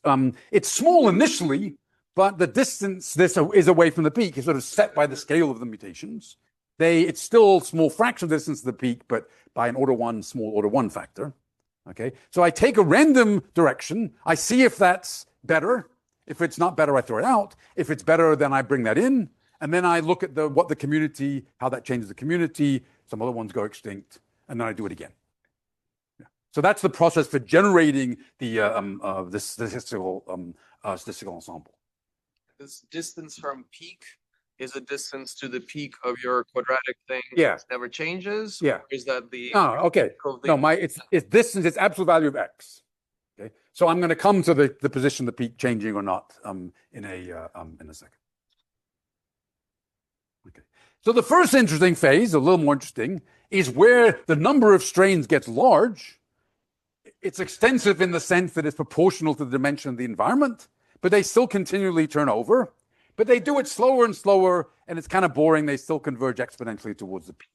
it's small initially, but the distance this is away from the peak is sort of set by the scale of the mutations. It's still small fraction of the distance to the peak, but by an small order one factor, okay? So I take a random direction, I see if that's better. If it's not better, I throw it out. If it's better, then I bring that in. And then I look at how that changes the community. Some other ones go extinct, and then I do it again. Yeah. So that's the process for generating this statistical ensemble. This distance from peak is a distance to the peak of your quadratic thing. Yeah. That never changes. Yeah. Or is that the? Oh, okay. No, it's distance. It's absolute value of x. Okay, so I'm going to come to the position the peak changing or not in a second. Okay, so the first interesting phase, a little more interesting, is where the number of strains gets large. It's extensive in the sense that it's proportional to the dimension of the environment, but they still continually turn over. But they do it slower and slower, and it's kind of boring. They still converge exponentially towards the peak.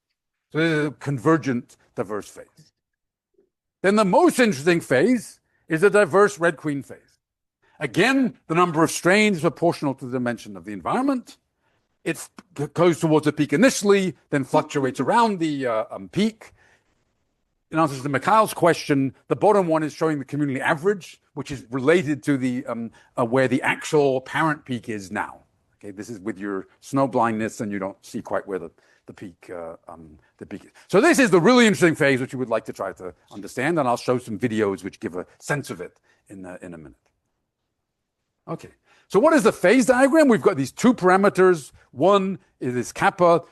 So this is a convergent, diverse phase. Then the most interesting phase is a diverse red queen phase. Again, the number of strains is proportional to the dimension of the environment. It goes towards the peak initially, then fluctuates around the peak. In answer to Mikhail's question, the bottom one is showing the community average, which is related to the where the actual parent peak is now. Okay, this is with your snow blindness, and you don't see quite where the peak is. So this is the really interesting phase, which you would like to try to understand, and I'll show some videos which give a sense of it in a minute. Okay, so what is the phase diagram? We've got these two parameters. One is kappa.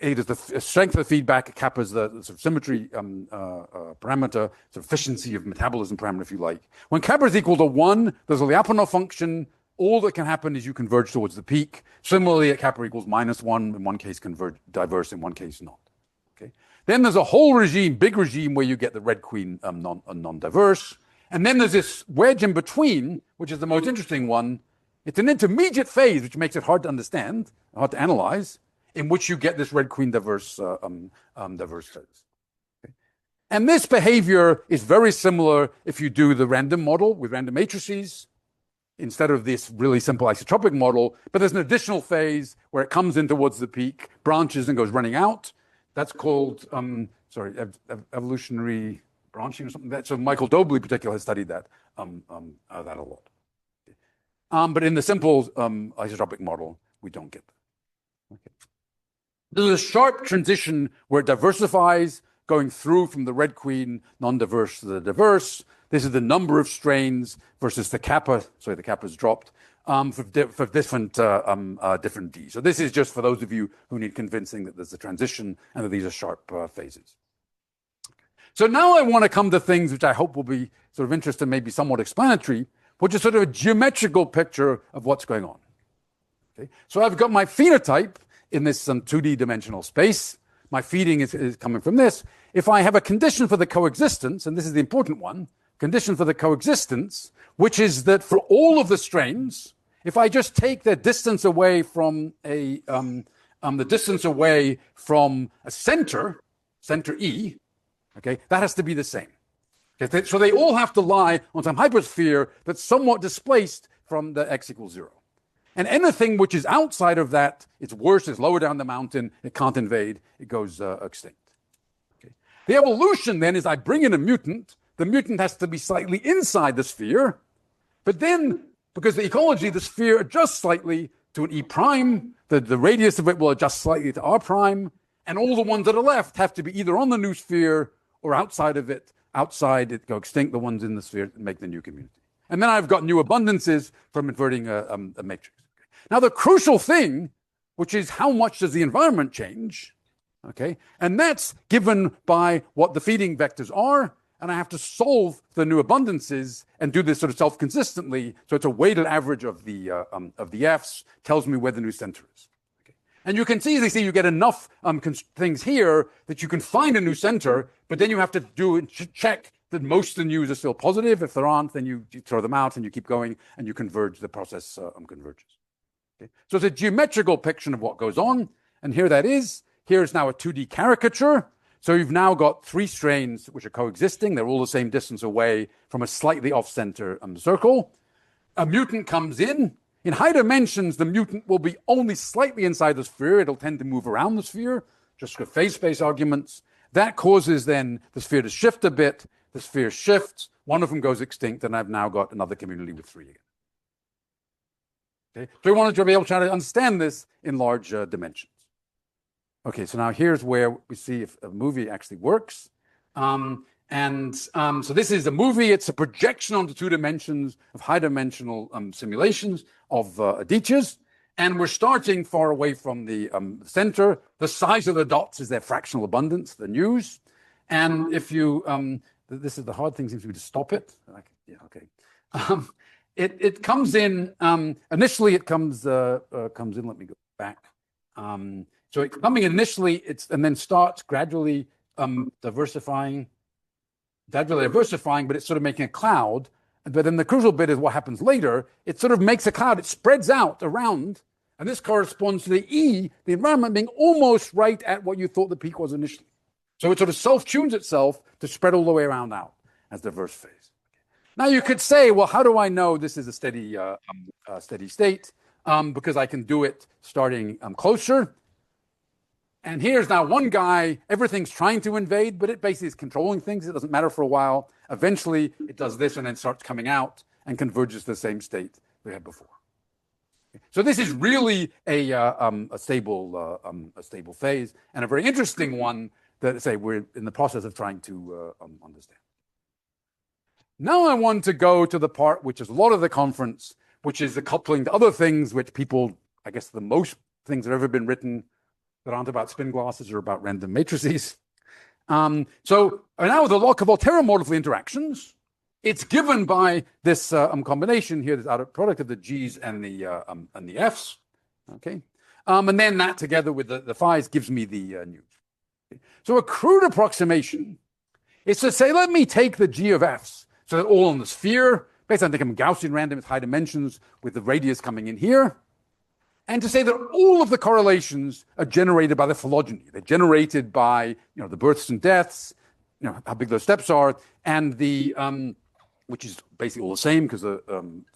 It is the strength of the feedback. Kappa is the sort of symmetry parameter, sort of efficiency of metabolism parameter, if you like. When kappa is equal to 1, there's a Lyapunov function. All that can happen is you converge towards the peak. Similarly, at kappa equals -1, in one case diverse, in one case not. Okay. Then there's a whole regime, big regime, where you get the red queen non-diverse. And then there's this wedge in between, which is the most interesting one. It's an intermediate phase, which makes it hard to understand, hard to analyze, in which you get this red queen diverse phase. Okay. And this behavior is very similar if you do the random model with random matrices, instead of this really simple isotropic model. But there's an additional phase where it comes in towards the peak, branches, and goes running out. That's called, evolutionary branching or something. So Michael Dobley, in particular, has studied that a lot. But in the simple isotropic model, we don't get that. Okay. There's a sharp transition where it diversifies, going through from the red queen non-diverse to the diverse. This is the number of strains versus the kappa. Sorry, the kappa's dropped for different D. So this is just for those of you who need convincing that there's a transition and that these are sharp phases. So now I want to come to things which I hope will be sort of interesting and maybe somewhat explanatory, which is sort of a geometrical picture of what's going on. Okay, so I've got my phenotype in this 2D dimensional space. My feeding is coming from this. If I have a condition for the coexistence, and this is the important one, condition for the coexistence, which is that for all of the strains, if I just take the distance away from a center E, okay, that has to be the same. Okay, so they all have to lie on some hypersphere that's somewhat displaced from the x equals 0. And anything which is outside of that, it's worse, it's lower down the mountain, it can't invade, it goes extinct. Okay. The evolution then is I bring in a mutant. The mutant has to be slightly inside the sphere, but then, because the ecology, the sphere adjusts slightly to an E prime, the radius of it will adjust slightly to R prime, and all the ones that are left have to be either on the new sphere or outside of it. Outside, it go extinct, the ones in the sphere make the new community. And then I've got new abundances from inverting a matrix. Now, the crucial thing, which is how much does the environment change, okay? And that's given by what the feeding vectors are, and I have to solve the new abundances and do this sort of self-consistently. So it's a weighted average of the Fs, tells me where the new center is. Okay. And you can see, as you see, you get enough things here that you can find a new center, but then you have to check that most of the news are still positive. If there aren't, then you throw them out and you keep going and you converge, the process converges. Okay. So it's a geometrical picture of what goes on, and here that is. Here's now a 2D caricature. So you've now got 3 strains which are coexisting. They're all the same distance away from a slightly off-center circle. A mutant comes in. In high dimensions, the mutant will be only slightly inside the sphere. It'll tend to move around the sphere, just for phase space arguments. That causes then the sphere to shift a bit. The sphere shifts. One of them goes extinct, and I've now got another community with 3 again. Okay. So we wanted to be able to try to understand this in large dimensions. Okay, so now here's where we see if a movie actually works. So this is a movie. It's a projection onto 2 dimensions of high-dimensional simulations of aditya's. And we're starting far away from the center. The size of the dots is their fractional abundance, the news. And if you, this is the hard thing, seems to be to stop it. Yeah, okay. It comes in, initially it comes in, let me go back. So it's coming initially, and then starts gradually diversifying, but it's sort of making a cloud. But then the crucial bit is what happens later. It sort of makes a cloud, it spreads out around, and this corresponds to the E, the environment being almost right at what you thought the peak was initially. So it sort of self-tunes itself to spread all the way around out as diverse phase. Now you could say, well, how do I know this is a steady state? Because I can do it starting closer. And here's now one guy, everything's trying to invade, but it basically is controlling things. It doesn't matter for a while. Eventually, it does this and then starts coming out and converges to the same state we had before. So this is really a stable phase, and a very interesting one that, say, we're in the process of trying to understand. Now I want to go to the part which is a lot of the conference, which is the coupling to other things which people, I guess the most things that have ever been written that aren't about spin glasses or about random matrices. So now with the law of alteromorphic interactions, it's given by this combination here, this outer product of the G's and the F's, okay? And then that together with the phi's gives me the nu. Okay. So a crude approximation is to say, let me take the G of F's, so they're all in the sphere, basically I think I'm Gaussian random with high dimensions with the radius coming in here, and to say that all of the correlations are generated by the phylogeny. They're generated by, the births and deaths, how big those steps are, and the which is basically all the same because the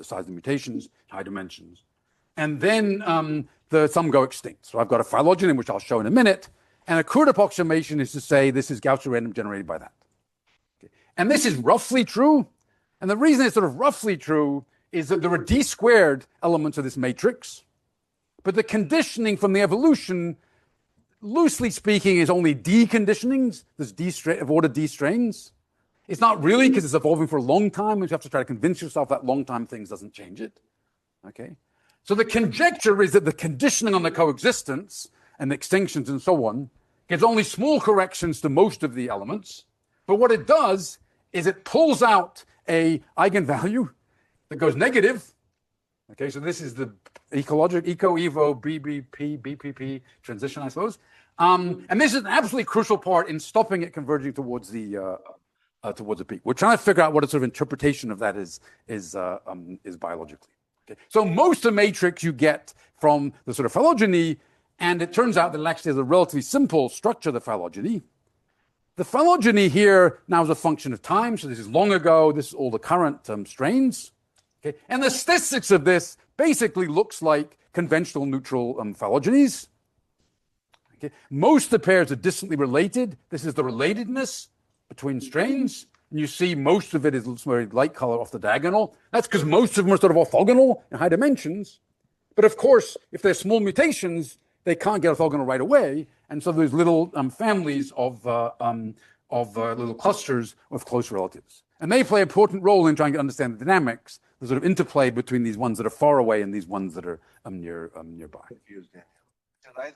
size of the mutations, high dimensions. And then some go extinct. So I've got a phylogeny, which I'll show in a minute, and a crude approximation is to say this is Gaussian random generated by that. Okay. And this is roughly true. And the reason it's sort of roughly true is that there are d squared elements of this matrix, but the conditioning from the evolution, loosely speaking, is only d conditionings. There's of order d strains. It's not really because it's evolving for a long time. You have to try to convince yourself that long time things doesn't change it. Okay? So the conjecture is that the conditioning on the coexistence and the extinctions and so on gives only small corrections to most of the elements. But what it does is it pulls out a eigenvalue that goes negative. Okay, so this is the eco-evo, BBP transition, I suppose. And this is an absolutely crucial part in stopping it converging towards the peak. We're trying to figure out what a sort of interpretation of that is biologically. Okay? So most of the matrix you get from the sort of phylogeny, and it turns out that it actually has a relatively simple structure, the phylogeny. The phylogeny here now is a function of time, so this is long ago, this is all the current strains. Okay? And the statistics of this basically looks like conventional neutral phylogenies. Okay? Most of the pairs are distantly related. This is the relatedness between strains, and you see most of it is very light color off the diagonal. That's because most of them are sort of orthogonal in high dimensions. But of course, if they're small mutations, they can't get orthogonal right away, and so there's little families of little clusters of close relatives. And they play an important role in trying to understand the dynamics, the sort of interplay between these ones that are far away and these ones that are nearby. Confused, Daniel.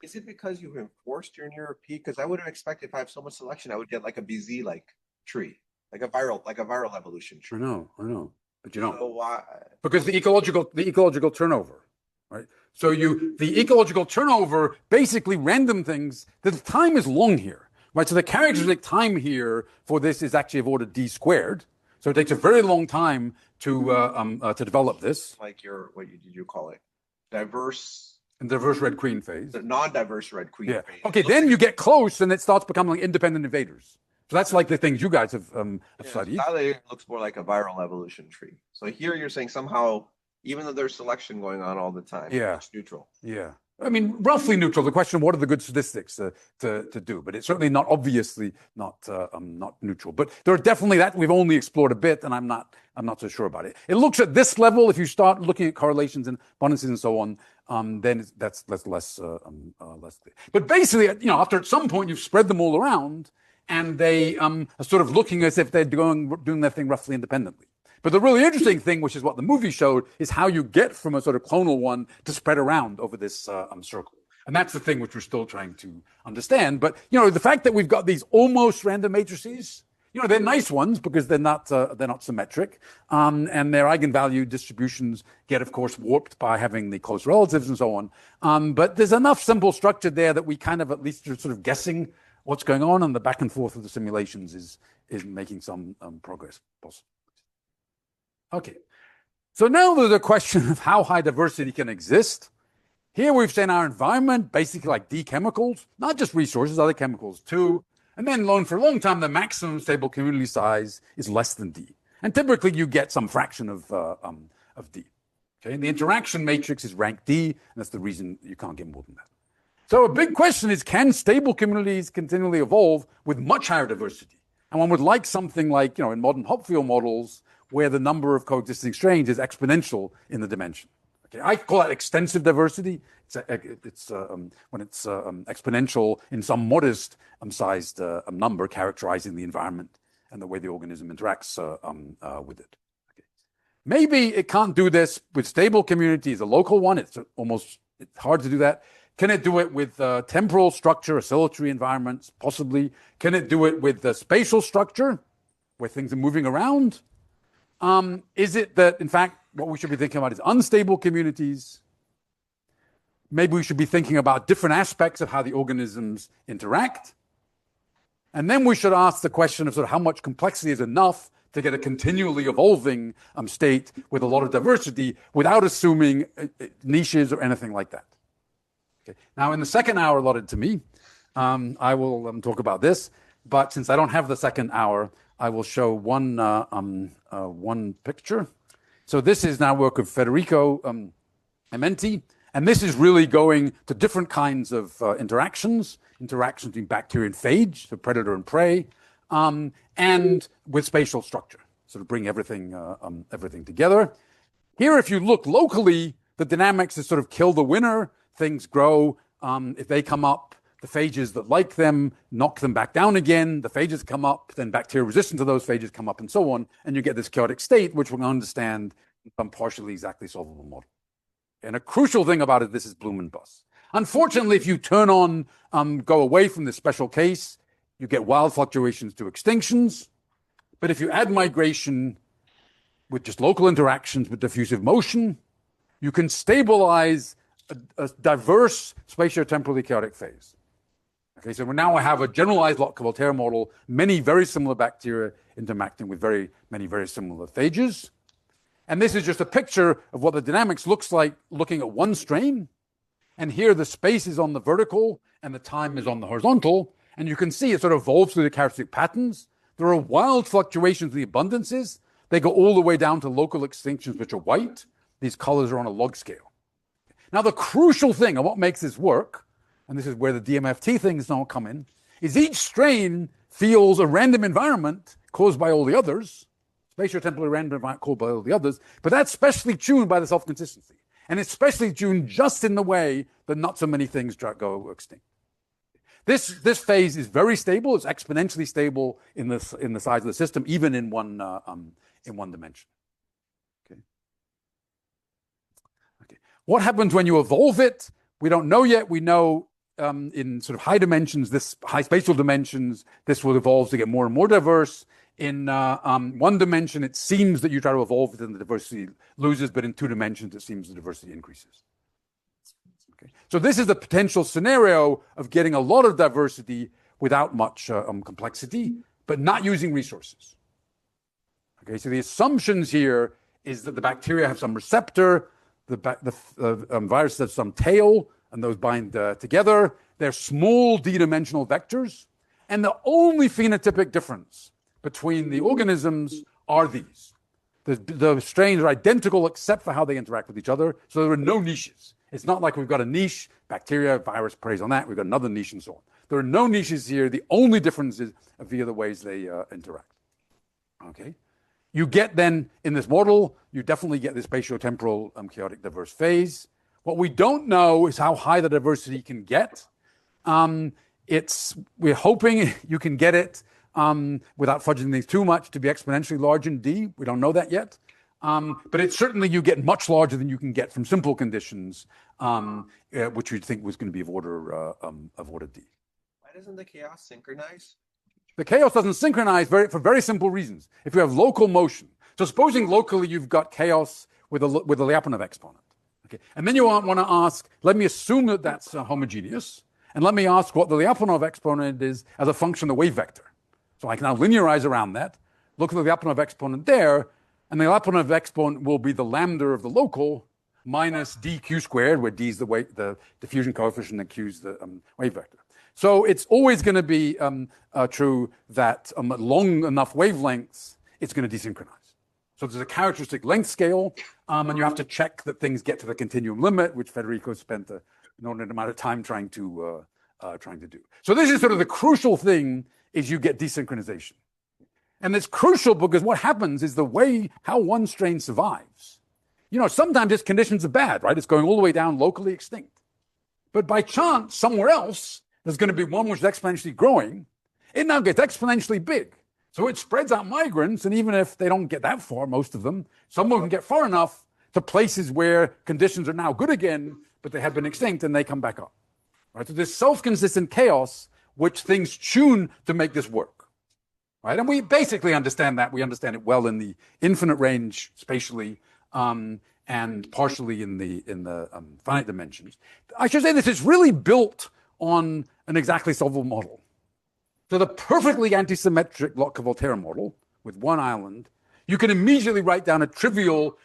Is it because you enforced your near peak? Because I would have expected if I have so much selection, I would get like a BZ-like tree, like a viral evolution tree. I know, but you don't. So why? Because the ecological turnover, right? So the ecological turnover basically random things. The time is long here, right? So the characteristic time here for this is actually of order d squared. So it takes a very long time to develop this. Like what did you call it? Diverse. And diverse red queen phase. The non-diverse red queen phase. Okay, then you get close and it starts becoming like independent invaders. So that's like the things you guys have studied. It looks more like a viral evolution tree. So here you're saying somehow, even though there's selection going on all the time, it's neutral. Yeah. I mean, roughly neutral. The question, what are the good statistics to do? But it's certainly not obviously not neutral. But there are definitely that we've only explored a bit, and I'm not so sure about it. It looks at this level. If you start looking at correlations and abundances and so on, then that's less clear. But basically, after at some point you've spread them all around, and they are sort of looking as if they're doing their thing roughly independently. But the really interesting thing, which is what the movie showed, is how you get from a sort of clonal one to spread around over this circle. And that's the thing which we're still trying to understand. But, the fact that we've got these almost random matrices, they're nice ones because they're not symmetric. And their eigenvalue distributions get, of course, warped by having the close relatives and so on. But there's enough simple structure there that we kind of at least are sort of guessing what's going on, and the back and forth of the simulations is making some progress possible. Okay, so now there's a question of how high diversity can exist. Here we've seen our environment, basically like D chemicals, not just resources, other chemicals too. And then for a long time, the maximum stable community size is less than D. And typically you get some fraction of D. Okay, and the interaction matrix is rank D, and that's the reason you can't get more than that. So a big question is, can stable communities continually evolve with much higher diversity? And one would like something like, in modern Hopfield models, where the number of coexisting strains is exponential in the dimension. Okay, I call it extensive diversity. It's when it's exponential in some modest sized number, characterizing the environment and the way the organism interacts with it. Okay. Maybe it can't do this with stable communities, a local one. It's hard to do that. Can it do it with temporal structure, oscillatory environments? Possibly. Can it do it with the spatial structure, where things are moving around? Is it that, in fact, what we should be thinking about is unstable communities? Maybe we should be thinking about different aspects of how the organisms interact. And then we should ask the question of sort of how much complexity is enough to get a continually evolving state with a lot of diversity without assuming niches or anything like that. Okay. Now, in the second hour allotted to me, I will talk about this. But since I don't have the second hour, I will show one picture. So this is now work of Federico Amenti, and this is really going to different kinds of interactions between bacteria and phage, so predator and prey, and with spatial structure, sort of bring everything together. Here, if you look locally, the dynamics is sort of kill the winner. Things grow. If they come up, the phages that like them knock them back down again. The phages come up, then bacteria resistant to those phages come up, and so on. And you get this chaotic state, which we'll understand in some partially exactly solvable model. And a crucial thing about it, this is Bloom and bust. Unfortunately, if you turn on, go away from this special case, you get wild fluctuations to extinctions. But if you add migration with just local interactions with diffusive motion, you can stabilize a diverse spatiotemporally chaotic phase. Okay, so now we have a generalized Lotka-Volterra model, many very similar bacteria interacting with many very similar phages. And this is just a picture of what the dynamics looks like looking at one strain. And here the space is on the vertical and the time is on the horizontal. And you can see it sort of evolves through the characteristic patterns. There are wild fluctuations in the abundances. They go all the way down to local extinctions, which are white. These colors are on a log scale. Now, the crucial thing, and what makes this work, and this is where the DMFT things don't come in, is each strain feels a random environment caused by all the others, spatiotemporally random environment caused by all the others, but that's specially tuned by the self-consistency. And it's specially tuned just in the way that not so many things go extinct. This phase is very stable. It's exponentially stable in the size of the system, even in one dimension. Okay. What happens when you evolve it? We don't know yet. We know in sort of high dimensions, high spatial dimensions, this will evolve to get more and more diverse. In one dimension, it seems that you try to evolve it and the diversity loses, but in two dimensions, it seems the diversity increases. Okay. So this is the potential scenario of getting a lot of diversity without much complexity, but not using resources. Okay, so the assumptions here is that the bacteria have some receptor, the virus has some tail, and those bind together. They're small d-dimensional vectors, and the only phenotypic difference between the organisms are these. The strains are identical except for how they interact with each other, so there are no niches. It's not like we've got a niche, bacteria, virus preys on that, we've got another niche and so on. There are no niches here. The only difference is via the ways they interact. Okay? You get then, in this model, you definitely get this spatiotemporal chaotic diverse phase. What we don't know is how high the diversity can get. We're hoping you can get it without fudging things too much to be exponentially large in D. We don't know that yet. But it's certainly you get much larger than you can get from simple conditions, which you'd think was going to be of order D. Why doesn't the chaos synchronize? The chaos doesn't synchronize for very simple reasons. If you have local motion, so supposing locally you've got chaos with a Lyapunov exponent, okay, and then you want to ask, let me assume that that's homogeneous, and let me ask what the Lyapunov exponent is as a function of the wave vector. So I can now linearize around that, look at the Lyapunov exponent there, and the Lyapunov exponent will be the lambda of the local minus dq squared, where d is the diffusion coefficient and q is the wave vector. So it's always going to be true that at long enough wavelengths, it's going to desynchronize. So there's a characteristic length scale, and you have to check that things get to the continuum limit, which Federico spent an inordinate amount of time trying to do. So this is sort of the crucial thing, is you get desynchronization. And it's crucial because what happens is how one strain survives sometimes its conditions are bad, right? It's going all the way down locally extinct. But by chance, somewhere else, there's going to be one which is exponentially growing. It now gets exponentially big. So it spreads out migrants, and even if they don't get that far, most of them, some of them get far enough to places where conditions are now good again, but they have been extinct, and they come back up. Right? So this self-consistent chaos, which things tune to make this work. Right? And we basically understand that. We understand it well in the infinite range spatially, and partially in the finite dimensions. I should say this is really built on an exactly solvable model. So the perfectly antisymmetric Lotka-Volterra model with one island, you can immediately write down a trivial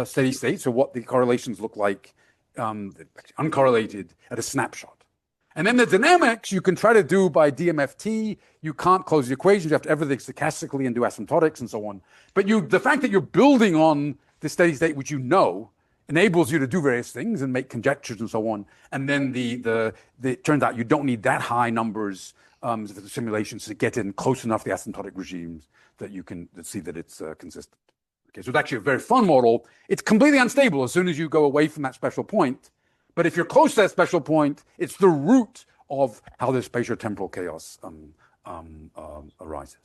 steady state, so what the correlations look like, uncorrelated at a snapshot. And then the dynamics you can try to do by DMFT. You can't close the equations. You have to everything stochastically and do asymptotics and so on. But the fact that you're building on the steady state, which enables you to do various things and make conjectures and so on. And then it turns out you don't need that high numbers for the simulations to get in close enough to the asymptotic regimes that you can see that it's consistent. Okay, so it's actually a very fun model. It's completely unstable as soon as you go away from that special point. But if you're close to that special point, it's the root of how this spatio-temporal chaos arises.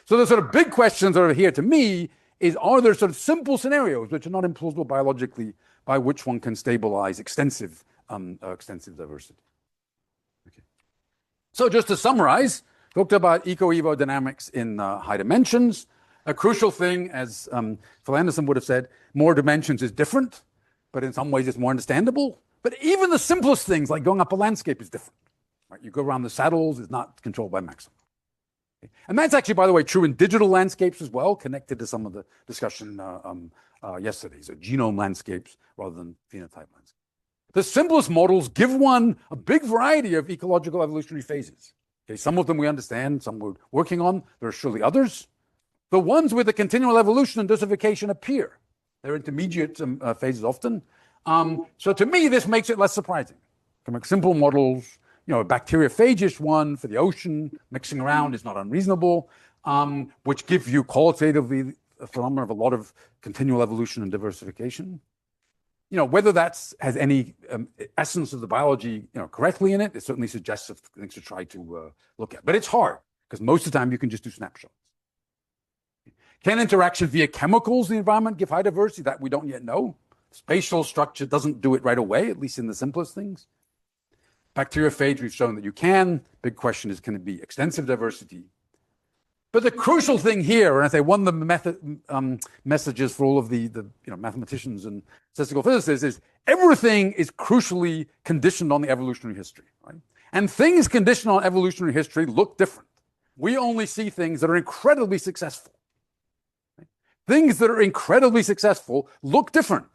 So the sort of big questions that are here to me is, are there sort of simple scenarios which are not implausible biologically by which one can stabilize extensive diversity? Okay. So just to summarize, talked about eco-evo dynamics in high dimensions. A crucial thing, as Phil Anderson would have said, more dimensions is different, but in some ways it's more understandable. But even the simplest things, like going up a landscape, is different. Right? You go around the saddles, is not controlled by maximum. Okay? And that's actually, by the way, true in digital landscapes as well, connected to some of the discussion yesterday. So genome landscapes rather than phenotype landscapes. The simplest models give one a big variety of ecological evolutionary phases. Okay? Some of them we understand, some we're working on. There are surely others. The ones with the continual evolution and diversification appear. They're intermediate phases often. So to me, this makes it less surprising. From simple models, a bacteriophagous one for the ocean, mixing around is not unreasonable, which give you qualitatively a phenomenon of a lot of continual evolution and diversification. Whether that has any essence of the biology, correctly in it, it certainly suggests things to try to look at. But it's hard, because most of the time you can just do snapshots. Can interaction via chemicals in the environment give high diversity? That we don't yet know. Spatial structure doesn't do it right away, at least in the simplest things. Bacteriophage, we've shown that you can. Big question is, can it be extensive diversity? But the crucial thing here, and I say one of the messages for all of the mathematicians and statistical physicists, is everything is crucially conditioned on the evolutionary history. Right? And things conditioned on evolutionary history look different. We only see things that are incredibly successful. Right? Things that are incredibly successful look different.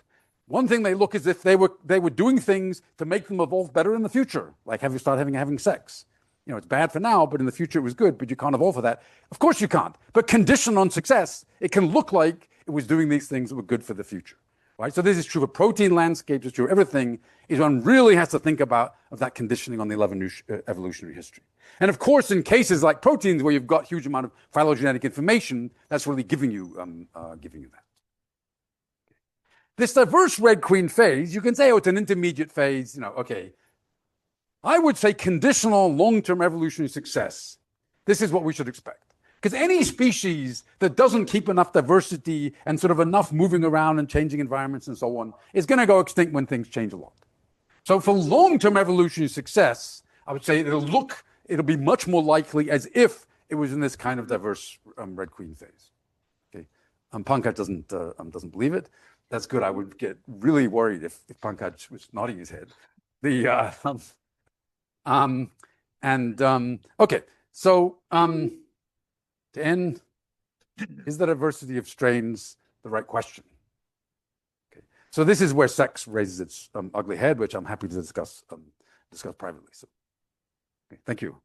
One thing they look as if they were doing things to make them evolve better in the future, like having sex. It's bad for now, but in the future it was good, but you can't evolve for that. Of course you can't. But conditioned on success, it can look like it was doing these things that were good for the future. Right? So this is true of protein landscapes, it's true of everything, is one really has to think about that conditioning on the evolutionary history. And of course, in cases like proteins where you've got huge amount of phylogenetic information, that's really giving you that. This diverse red queen phase, you can say, it's an intermediate phase, okay. I would say conditional long-term evolutionary success. This is what we should expect. Because any species that doesn't keep enough diversity and sort of enough moving around and changing environments and so on is going to go extinct when things change a lot. So for long-term evolutionary success, I would say it'll be much more likely as if it was in this kind of diverse red queen phase. Okay, Pankaj doesn't believe it. That's good. I would get really worried if Pankaj was nodding his head. Okay, so to end, is the diversity of strains the right question? Okay, so this is where sex raises its ugly head, which I'm happy to discuss privately. So, okay, thank you.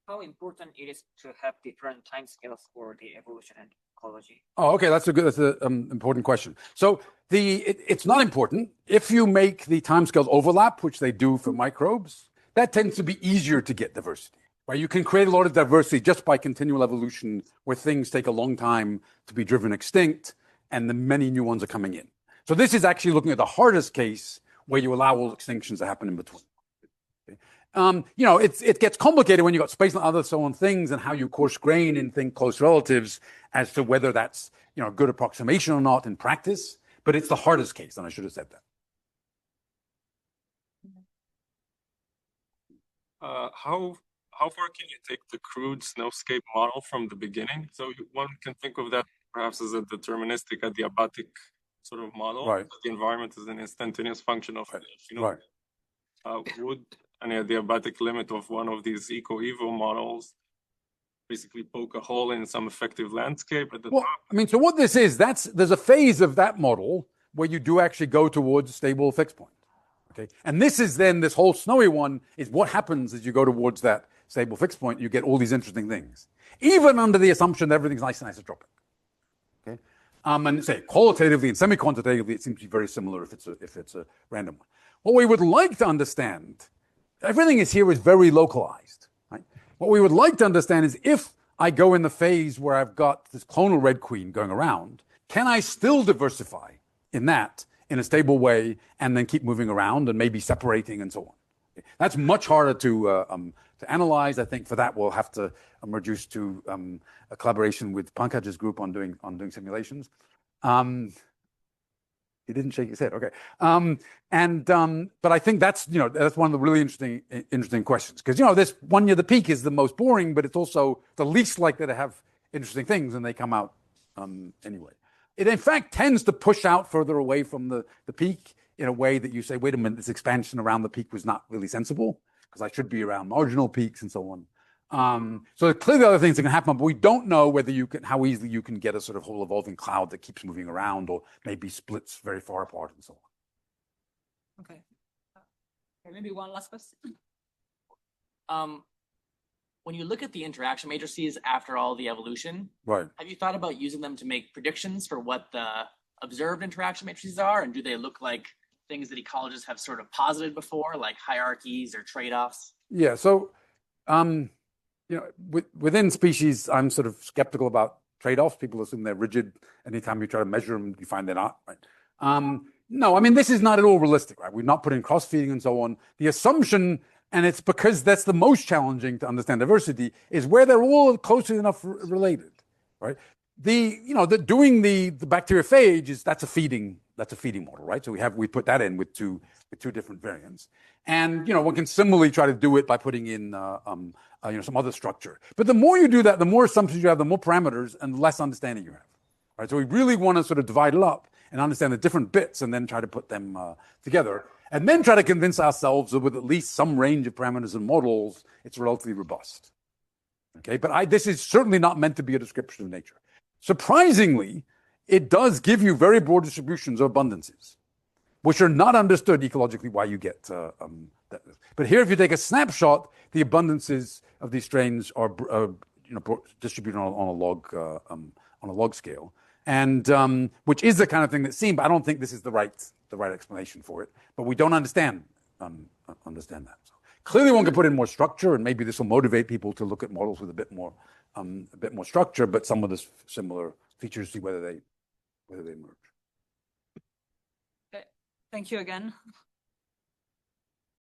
How important it is to have different timescales for the evolution and ecology? Oh, okay, that's an important question. So it's not important if you make the timescales overlap, which they do for microbes. that tends to be easier to get diversity, right? You can create a lot of diversity just by continual evolution, where things take a long time to be driven extinct, and the many new ones are coming in. So this is actually looking at the hardest case, where you allow all extinctions to happen in between. It gets complicated when you've got space and other so on things, and how you coarse grain and think close relatives as to whether that's a good approximation or not in practice. But it's the hardest case, and I should have said that. How far can you take the crude snowscape model from the beginning? So one can think of that perhaps as a deterministic adiabatic sort of model. Right. The environment is an instantaneous function of Right. Would an adiabatic limit of one of these eco-evo models basically poke a hole in some effective landscape at the top? I mean, so what this is, there's a phase of that model where you do actually go towards a stable fixed point. Okay, and this is then, this whole snowy one is what happens as you go towards that stable fixed point. You get all these interesting things, even under the assumption that everything's nice and isotropic. Okay, and say qualitatively and semi-quantitatively, it seems to be very similar if it's a random one. What we would like to understand, everything is very localized, right? What we would like to understand is, if I go in the phase where I've got this clonal red queen going around, can I still diversify in that in a stable way, and then keep moving around and maybe separating and so on? That's much harder to analyze. I think for that we'll have to reduce to a collaboration with Pankaj's group on doing simulations. He didn't shake his head. Okay, but I think that's that's one of the really interesting questions, because this one near the peak is the most boring, but it's also the least likely to have interesting things, and they come out anyway. It in fact tends to push out further away from the peak in a way that you say, wait a minute, this expansion around the peak was not really sensible, because I should be around marginal peaks and so on. So clearly other things that can happen, but we don't know how easily you can get a sort of whole evolving cloud that keeps moving around, or maybe splits very far apart and so on. Okay. Maybe one last question. When you look at the interaction matrices after all the evolution, right, have you thought about using them to make predictions for what the observed interaction matrices are? And do they look like things that ecologists have sort of posited before, like hierarchies or trade-offs? Yeah, so within species, I'm sort of skeptical about trade-offs. People assume they're rigid. Anytime you try to measure them, you find they're not, right? No, I mean, this is not at all realistic, right? We've not put in cross-feeding and so on. The assumption, and it's because that's the most challenging to understand diversity, is where they're all closely enough related, right? Doing the bacteriophage that's a feeding model, right? So we put that in with two different variants, and one can similarly try to do it by putting in some other structure. But the more you do that, the more assumptions you have, the more parameters, and the less understanding you have, right? So we really want to sort of divide it up and understand the different bits, and then try to put them together, and then try to convince ourselves that with at least some range of parameters and models, it's relatively robust. Okay, but this is certainly not meant to be a description of nature. Surprisingly, it does give you very broad distributions of abundances, which are not understood ecologically why you get that. But here, if you take a snapshot, the abundances of these strains are distributed on a log scale, and which is the kind of thing that's seen. But I don't think this is the right explanation for it. But we don't understand that. So clearly, one can put in more structure, and maybe this will motivate people to look at models with a bit more structure, but some of the similar features, see whether they emerge. Okay. Thank you again.